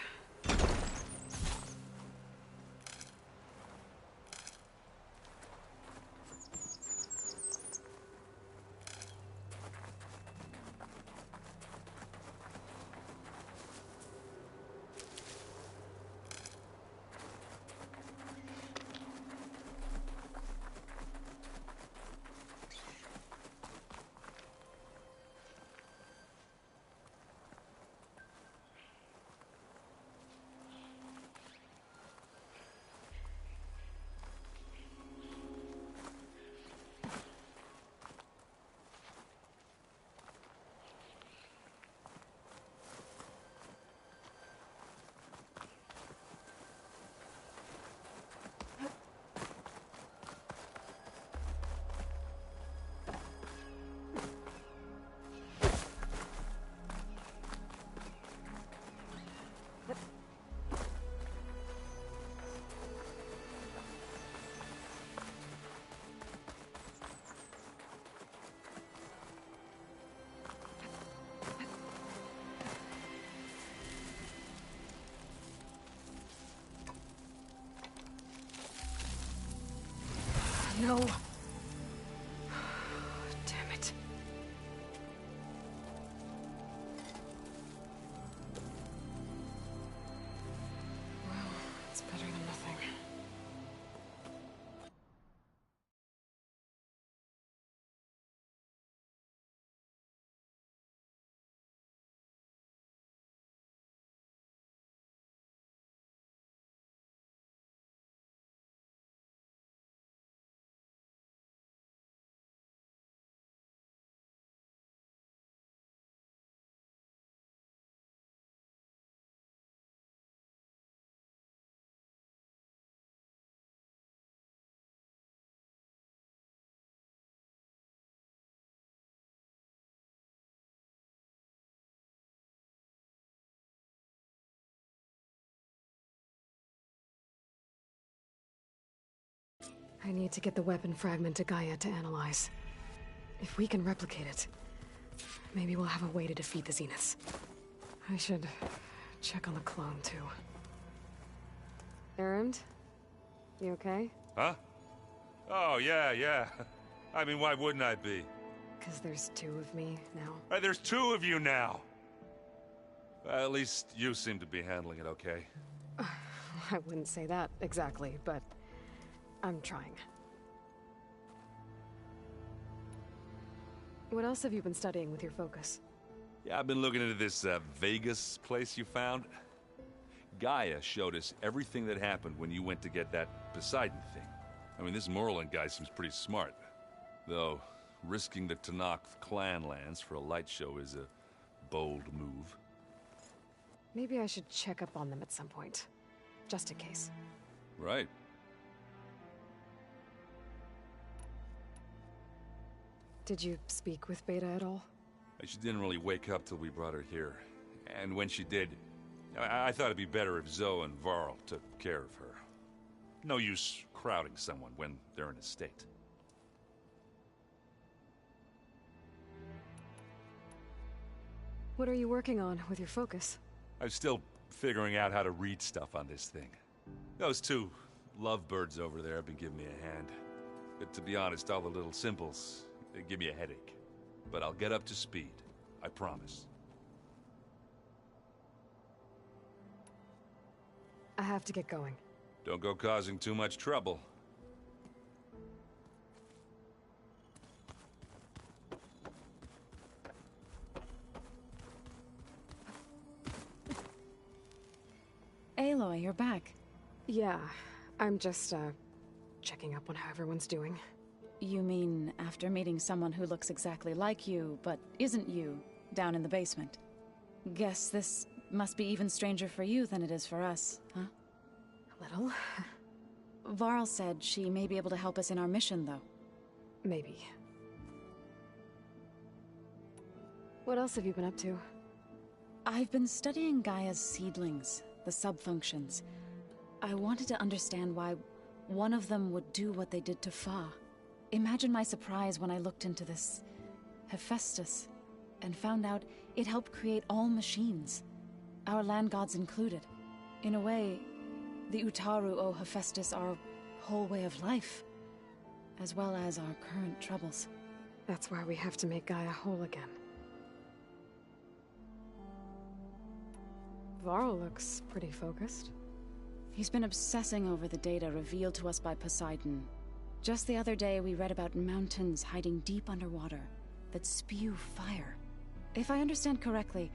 no. Damn it. Well, it's better than nothing. I need to get the weapon fragment to Gaia to analyze. If we can replicate it, maybe we'll have a way to defeat the Zeniths. I should check on the clone, too. Erend? You okay? Huh? Oh, yeah. I mean, why wouldn't I be? Because there's two of me now. Right, there's two of you now! Well, at least you seem to be handling it okay. I wouldn't say that exactly, but I'm trying. What else have you been studying with your focus? Yeah, I've been looking into this Vegas place you found. Gaia showed us everything that happened when you went to get that Poseidon thing. I mean, this Merlin guy seems pretty smart. Though, risking the Tanakh clan lands for a light show is a bold move. Maybe I should check up on them at some point. Just in case. Right. Did you speak with Beta at all? She didn't really wake up till we brought her here. And when she did, I thought it'd be better if Zoe and Varl took care of her. No use crowding someone when they're in a state. What are you working on with your focus? I'm still figuring out how to read stuff on this thing. Those two lovebirds over there have been giving me a hand. But to be honest, all the little symbols, they give me a headache. But I'll get up to speed. I promise. I have to get going. Don't go causing too much trouble. Aloy, you're back. Yeah, I'm just, checking up on how everyone's doing. You mean after meeting someone who looks exactly like you, but isn't you, down in the basement? Guess this must be even stranger for you than it is for us, huh? A little. Varl said she may be able to help us in our mission, though. Maybe. What else have you been up to? I've been studying Gaia's seedlings, the subfunctions. I wanted to understand why one of them would do what they did to Fa. Imagine my surprise when I looked into this Hephaestus and found out it helped create all machines, our land gods included. In a way, the Utaru owe Hephaestus our whole way of life, as well as our current troubles. That's why we have to make Gaia whole again. Varl looks pretty focused. He's been obsessing over the data revealed to us by Poseidon. Just the other day, we read about mountains hiding deep underwater that spew fire. If I understand correctly,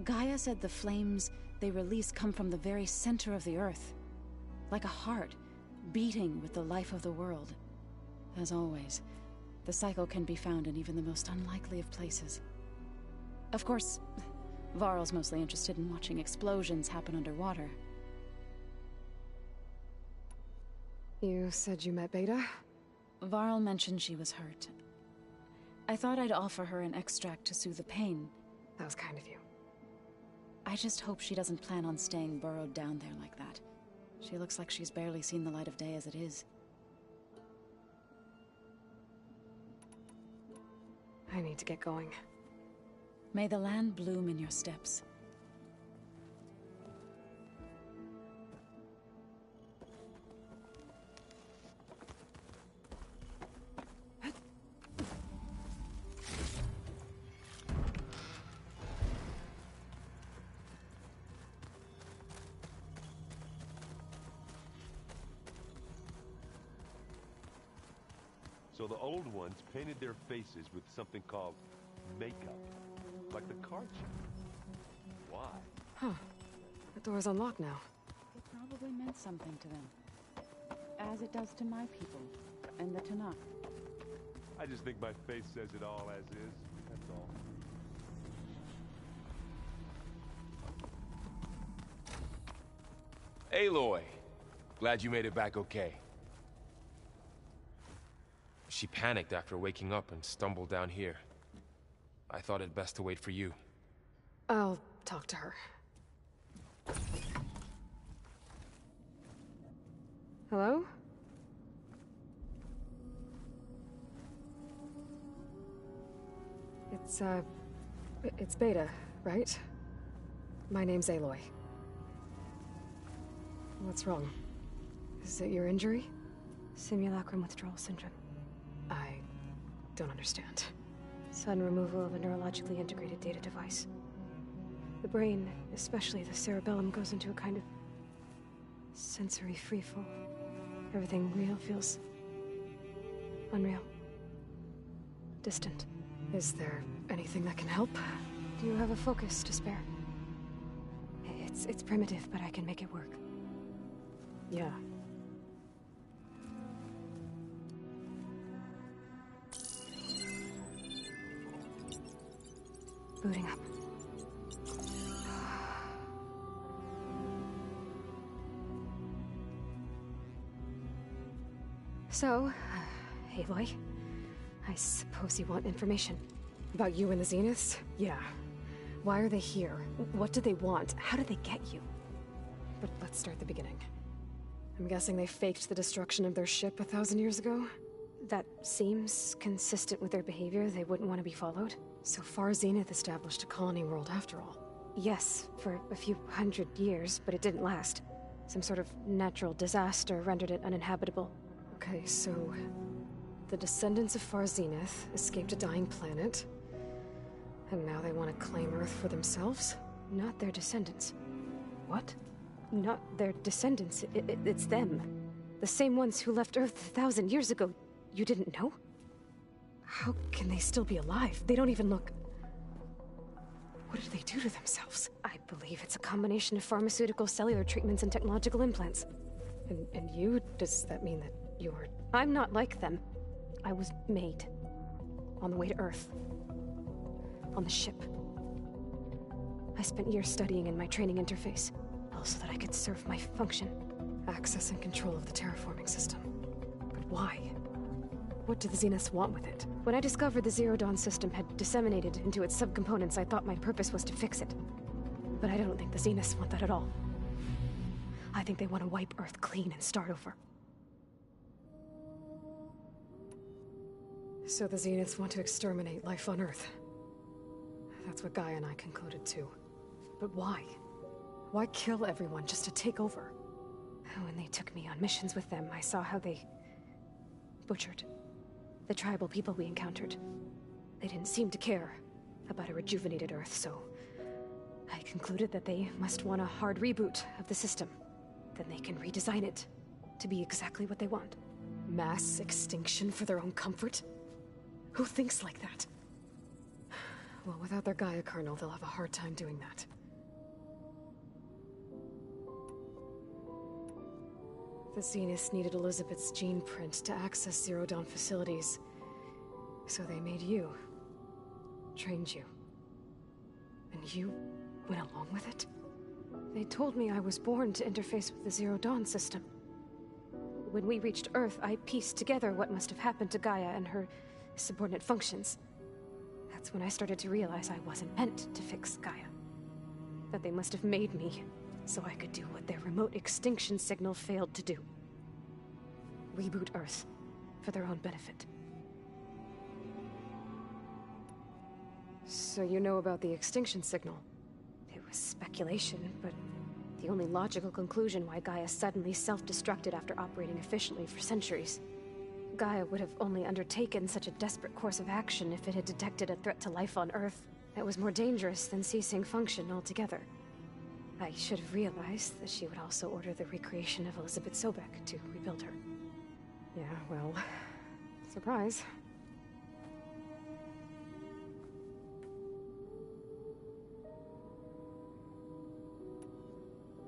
Gaia said the flames they release come from the very center of the Earth. Like a heart, beating with the life of the world. As always, the cycle can be found in even the most unlikely of places. Of course, Varl's mostly interested in watching explosions happen underwater. You said you met Beta? Varl mentioned she was hurt. I thought I'd offer her an extract to soothe the pain. That was kind of you. I just hope she doesn't plan on staying burrowed down there like that. She looks like she's barely seen the light of day as it is. I need to get going. May the land bloom in your steps. So the old ones painted their faces with something called makeup. Like the card show. Why? Huh. The door's unlocked now. It probably meant something to them. As it does to my people, and the Tanakh. I just think my face says it all as is. That's all. Aloy! Glad you made it back okay. She panicked after waking up and stumbled down here. I thought it best to wait for you. I'll talk to her. Hello? It's Beta, right? My name's Aloy. What's wrong? Is it your injury? Simulacrum withdrawal syndrome. I don't understand. Sudden removal of a neurologically integrated data device. The brain, especially the cerebellum, goes into a kind of sensory freefall. Everything real feels unreal. Distant. Is there anything that can help? Do you have a focus to spare? It's primitive, but I can make it work. Yeah. Booting up. So, Aloy, I suppose you want information. About you and the Zeniths? Yeah. Why are they here? What do they want? How did they get you? But let's start at the beginning. I'm guessing they faked the destruction of their ship 1,000 years ago? That seems consistent with their behavior. They wouldn't want to be followed. So far, Zenith established a colony world after all. Yes, for a few hundred years, but it didn't last. Some sort of natural disaster rendered it uninhabitable. Okay, so the descendants of Far Zenith escaped a dying planet, and now they want to claim Earth for themselves? Not their descendants. What? Not their descendants. It's them. The same ones who left Earth 1,000 years ago. You didn't know? How can they still be alive? They don't even look... What did they do to themselves? I believe it's a combination of pharmaceutical, cellular treatments, and technological implants. And you? Does that mean that you're... I'm not like them. I was made. On the way to Earth. On the ship. I spent years studying in my training interface, all so that I could serve my function. Access and control of the terraforming system. But why? What do the Zeniths want with it? When I discovered the Zero Dawn system had disseminated into its subcomponents, I thought my purpose was to fix it. But I don't think the Zeniths want that at all. I think they want to wipe Earth clean and start over. So the Zeniths want to exterminate life on Earth. That's what Gaia and I concluded too. But why? Why kill everyone just to take over? When they took me on missions with them, I saw how they butchered the tribal people we encountered. They didn't seem to care about a rejuvenated Earth, so I concluded that they must want a hard reboot of the system. Then they can redesign it to be exactly what they want. Mass extinction for their own comfort? Who thinks like that? Well, without their Gaia kernel, they'll have a hard time doing that. The Zeniths needed Elizabeth's gene print to access Zero Dawn facilities. So they made you. Trained you. And you went along with it? They told me I was born to interface with the Zero Dawn system. When we reached Earth, I pieced together what must have happened to Gaia and her subordinate functions. That's when I started to realize I wasn't meant to fix Gaia. That they must have made me so I could do what their remote extinction signal failed to do. Reboot Earth for their own benefit. So you know about the extinction signal? It was speculation, but the only logical conclusion why Gaia suddenly self-destructed after operating efficiently for centuries. Gaia would have only undertaken such a desperate course of action if it had detected a threat to life on Earth that was more dangerous than ceasing function altogether. I should have realized that she would also order the recreation of Elizabeth Sobek to rebuild her. Yeah, well, Surprise.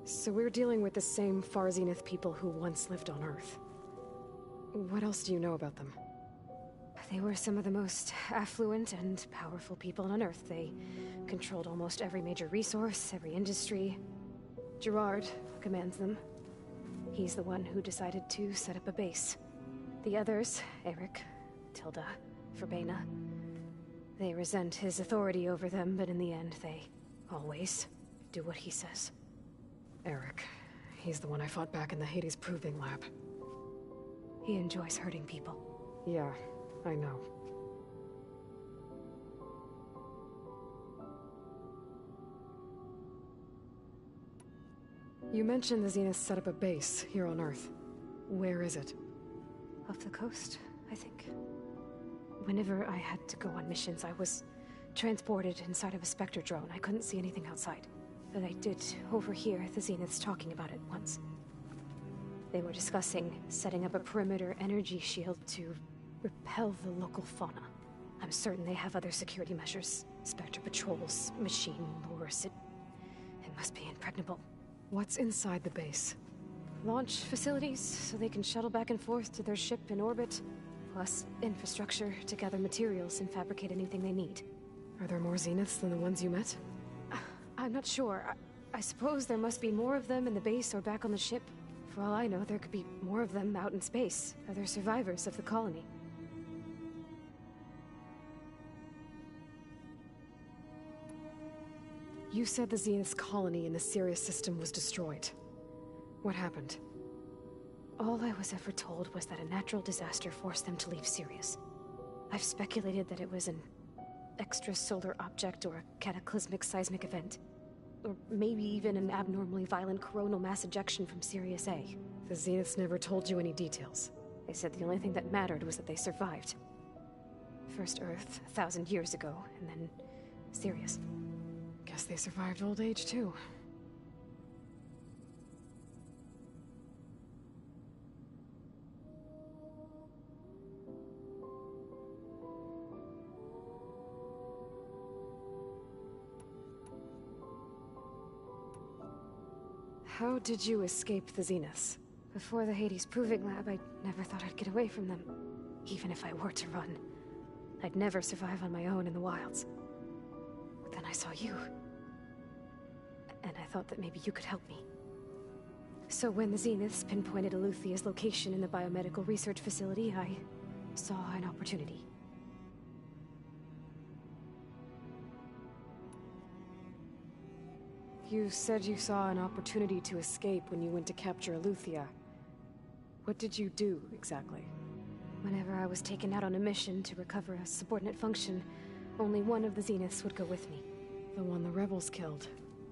So we're dealing with the same Far Zenith people who once lived on Earth. What else do you know about them? They were some of the most affluent and powerful people on Earth. They controlled almost every major resource, every industry. Gerard commands them. He's the one who decided to set up a base. The others, Eric, Tilda, Forbena, they resent his authority over them, but in the end, they always do what he says. Eric. He's the one I fought back in the Hades Proving Lab. He enjoys hurting people. Yeah, I know. You mentioned the Zenith set up a base here on Earth. Where is it? Off the coast, I think. Whenever I had to go on missions, I was transported inside of a Spectre drone. I couldn't see anything outside. But I did overhear the Zeniths talking about it once. They were discussing setting up a perimeter energy shield to repel the local fauna. I'm certain they have other security measures. Spectre patrols, machine lures. It must be impregnable. What's inside the base? Launch facilities, so they can shuttle back and forth to their ship in orbit. Plus infrastructure to gather materials and fabricate anything they need. Are there more Zeniths than the ones you met? I'm not sure. I suppose there must be more of them in the base or back on the ship. For all I know, there could be more of them out in space. Other survivors of the colony. You said the Zenith's colony in the Sirius system was destroyed. What happened? All I was ever told was that a natural disaster forced them to leave Sirius. I've speculated that it was an extrasolar object or a cataclysmic seismic event. Or maybe even an abnormally violent coronal mass ejection from Sirius A. The Zeniths never told you any details. They said the only thing that mattered was that they survived. First Earth, 1,000 years ago, and then Sirius. Guess they survived old age, too. How did you escape the Zeniths? Before the Hades Proving Lab, I never thought I'd get away from them. Even if I were to run. I'd never survive on my own in the wilds. But then I saw you. And I thought that maybe you could help me. So when the Zeniths pinpointed Eluthia's location in the biomedical research facility, I saw an opportunity. You said you saw an opportunity to escape when you went to capture Eluthia. What did you do, exactly? Whenever I was taken out on a mission to recover a subordinate function, only one of the Zeniths would go with me. The one the rebels killed,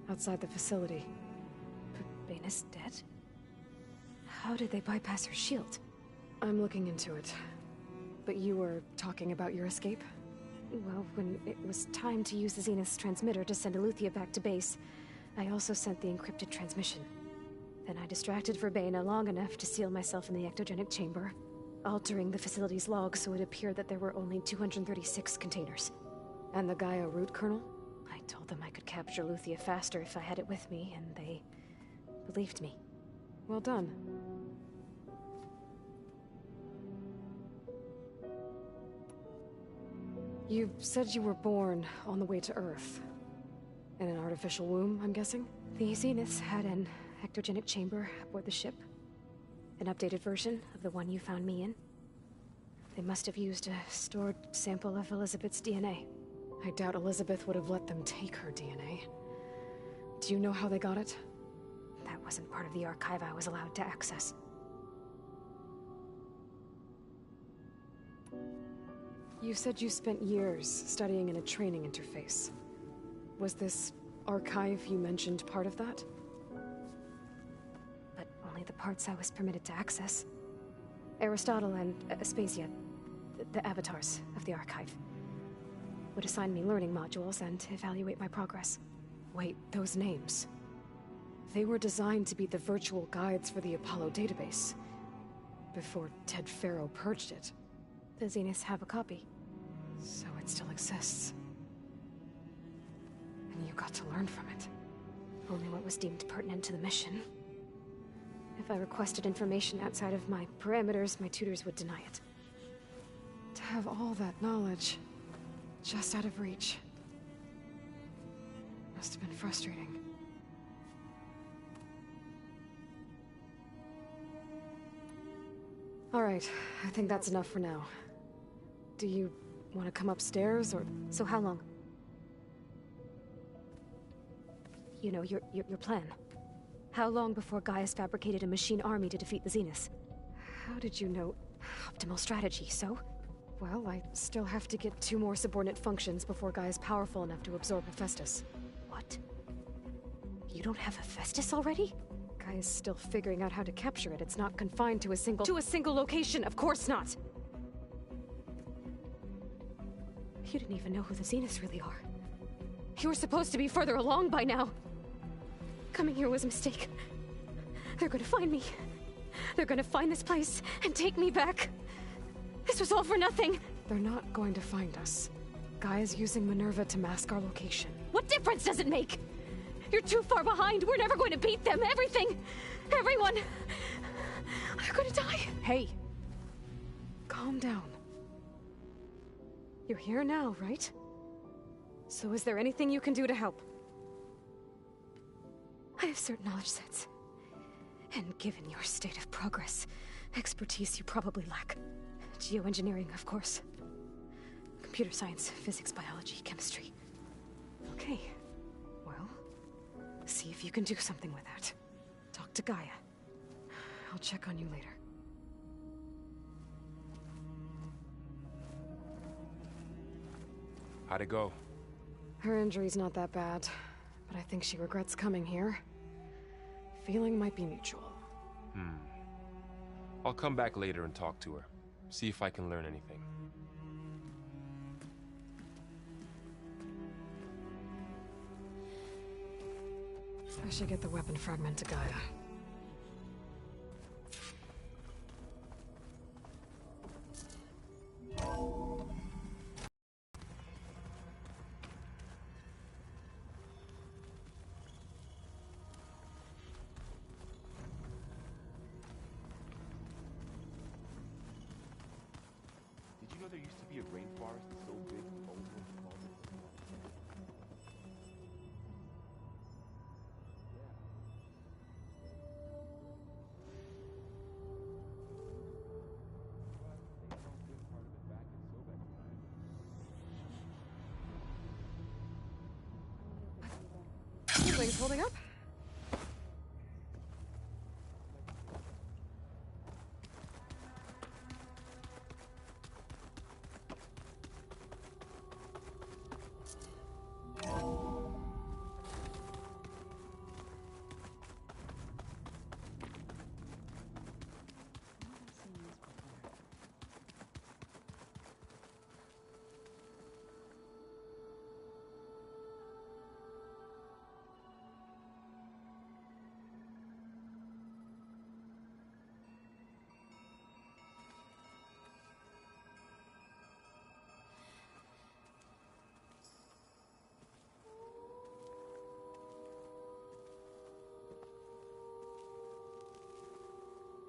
outside the facility. Forbiddenwest dead? How did they bypass her shield? I'm looking into it. But you were talking about your escape? Well, when it was time to use the Zenith's transmitter to send Eluthia back to base, I also sent the encrypted transmission. Then I distracted Verbena long enough to seal myself in the ectogenic chamber, altering the facility's log so it appeared that there were only 236 containers. And the Gaia root kernel? I told them I could capture Eluthia faster if I had it with me, and they believed me. Well done. You said you were born on the way to Earth. In an artificial womb, I'm guessing? The Zeniths had an ectogenic chamber aboard the ship. An updated version of the one you found me in. They must have used a stored sample of Elizabeth's DNA. I doubt Elizabeth would have let them take her DNA. Do you know how they got it? That wasn't part of the archive I was allowed to access. You said you spent years studying in a training interface. Was this archive you mentioned part of that? But only the parts I was permitted to access. Aristotle and Aspasia, the avatars of the archive, would assign me learning modules and evaluate my progress. Wait, those names. They were designed to be the virtual guides for the Apollo database. Before Ted Faro purged it. The Zeniths have a copy. So it still exists. And you got to learn from it. Only what was deemed pertinent to the mission. If I requested information outside of my parameters, my tutors would deny it. To have all that knowledge, just out of reach, must have been frustrating. All right, I think that's enough for now. Do you want to come upstairs, or... So how long? You know, your plan. How long before Gaia's fabricated a machine army to defeat the Zeniths? How did you know? Optimal strategy, so? Well, I still have to get 2 more subordinate functions before Gaia's powerful enough to absorb Hephaestus. What? You don't have Hephaestus already? Gaia's still figuring out how to capture it. It's not confined to a single... To a single location, of course not! You didn't even know who the Zeniths really are. You were supposed to be further along by now. Coming here was a mistake. They're gonna find me. They're gonna find this place and take me back. This was all for nothing. They're not going to find us. Gaia's using Minerva to mask our location. What difference does it make? You're too far behind. We're never going to beat them. Everything. Everyone. They're gonna die. Hey. Calm down. You're here now, right? So is there anything you can do to help? I have certain knowledge sets. And given your state of progress, expertise you probably lack. Geoengineering, of course. Computer science, physics, biology, chemistry. Okay. Well, see if you can do something with that. Talk to Gaia. I'll check on you later. How'd it go? Her injury's not that bad, but I think she regrets coming here. Feeling might be mutual. I'll come back later and talk to her. See if I can learn anything. I should get the weapon fragment to Gaia. Did you know there used to be a rainforest so big Oldman called it? Things holding up?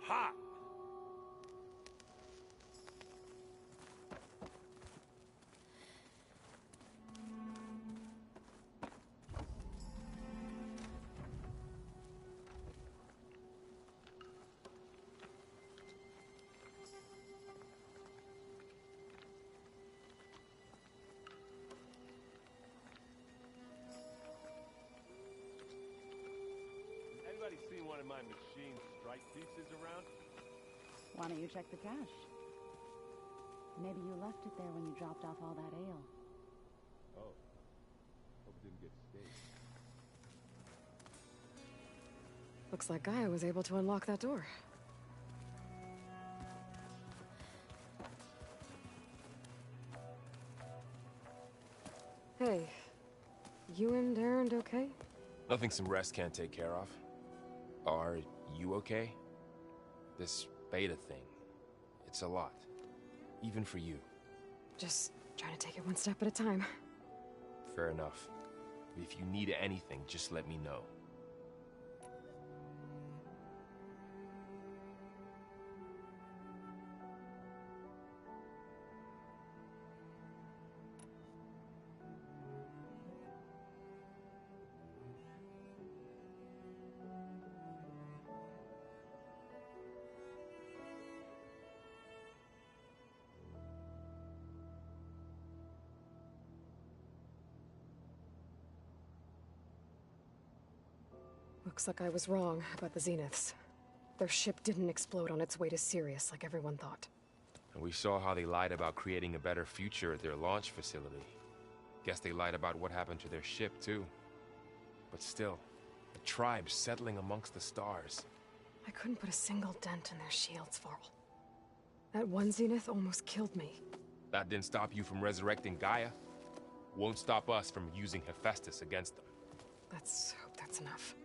Hot! Anybody seen one of my machine strike pieces around? Why don't you check the cache? Maybe you left it there when you dropped off all that ale. Oh. Hope it didn't get staged. Looks like Gaia was able to unlock that door. Hey, you and Erend okay? Nothing some rest can't take care of. Are you okay? This beta thing, it's a lot. Even for you. Just trying to take it one step at a time. Fair enough. If you need anything, just let me know. Looks like I was wrong about the Zeniths. Their ship didn't explode on its way to Sirius like everyone thought. And we saw how they lied about creating a better future at their launch facility. Guess they lied about what happened to their ship, too. But still, a tribe settling amongst the stars. I couldn't put a single dent in their shields, Varl. That one Zenith almost killed me. That didn't stop you from resurrecting Gaia. Won't stop us from using Hephaestus against them. Let's hope that's enough.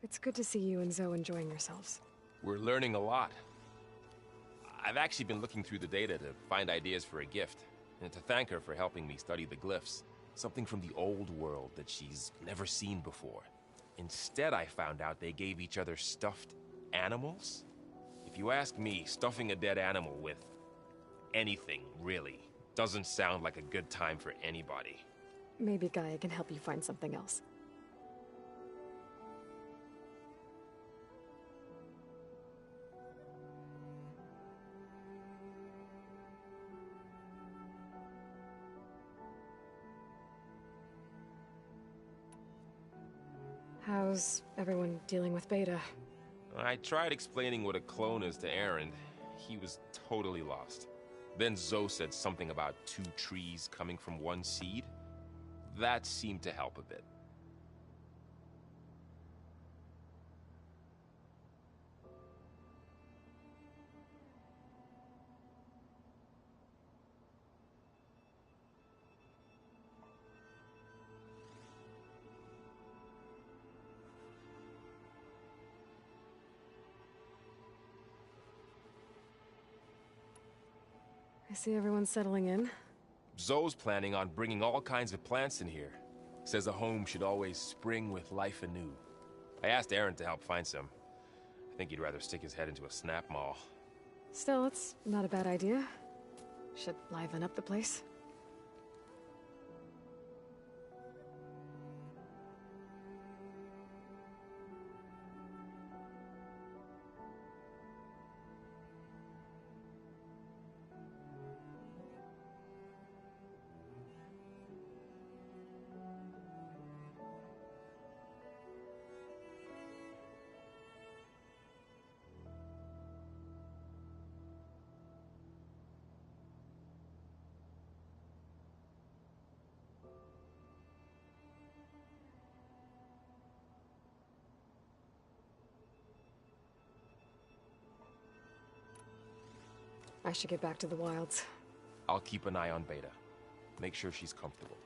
It's good to see you and Zoe enjoying yourselves. We're learning a lot. I've actually been looking through the data to find ideas for a gift, and to thank her for helping me study the glyphs. Something from the old world that she's never seen before. Instead, I found out they gave each other stuffed animals. If you ask me, stuffing a dead animal with anything, really, doesn't sound like a good time for anybody. Maybe Gaia can help you find something else. How's everyone dealing with Beta? I tried explaining what a clone is to Aaron. He was totally lost. Then Zoe said something about 2 trees coming from 1 seed. That seemed to help a bit. I see everyone's settling in. Zoe's planning on bringing all kinds of plants in here. Says a home should always spring with life anew. I asked Aaron to help find some. I think he'd rather stick his head into a snap mall. Still, it's not a bad idea. Should liven up the place. I should get back to the wilds. I'll keep an eye on Beta. Make sure she's comfortable.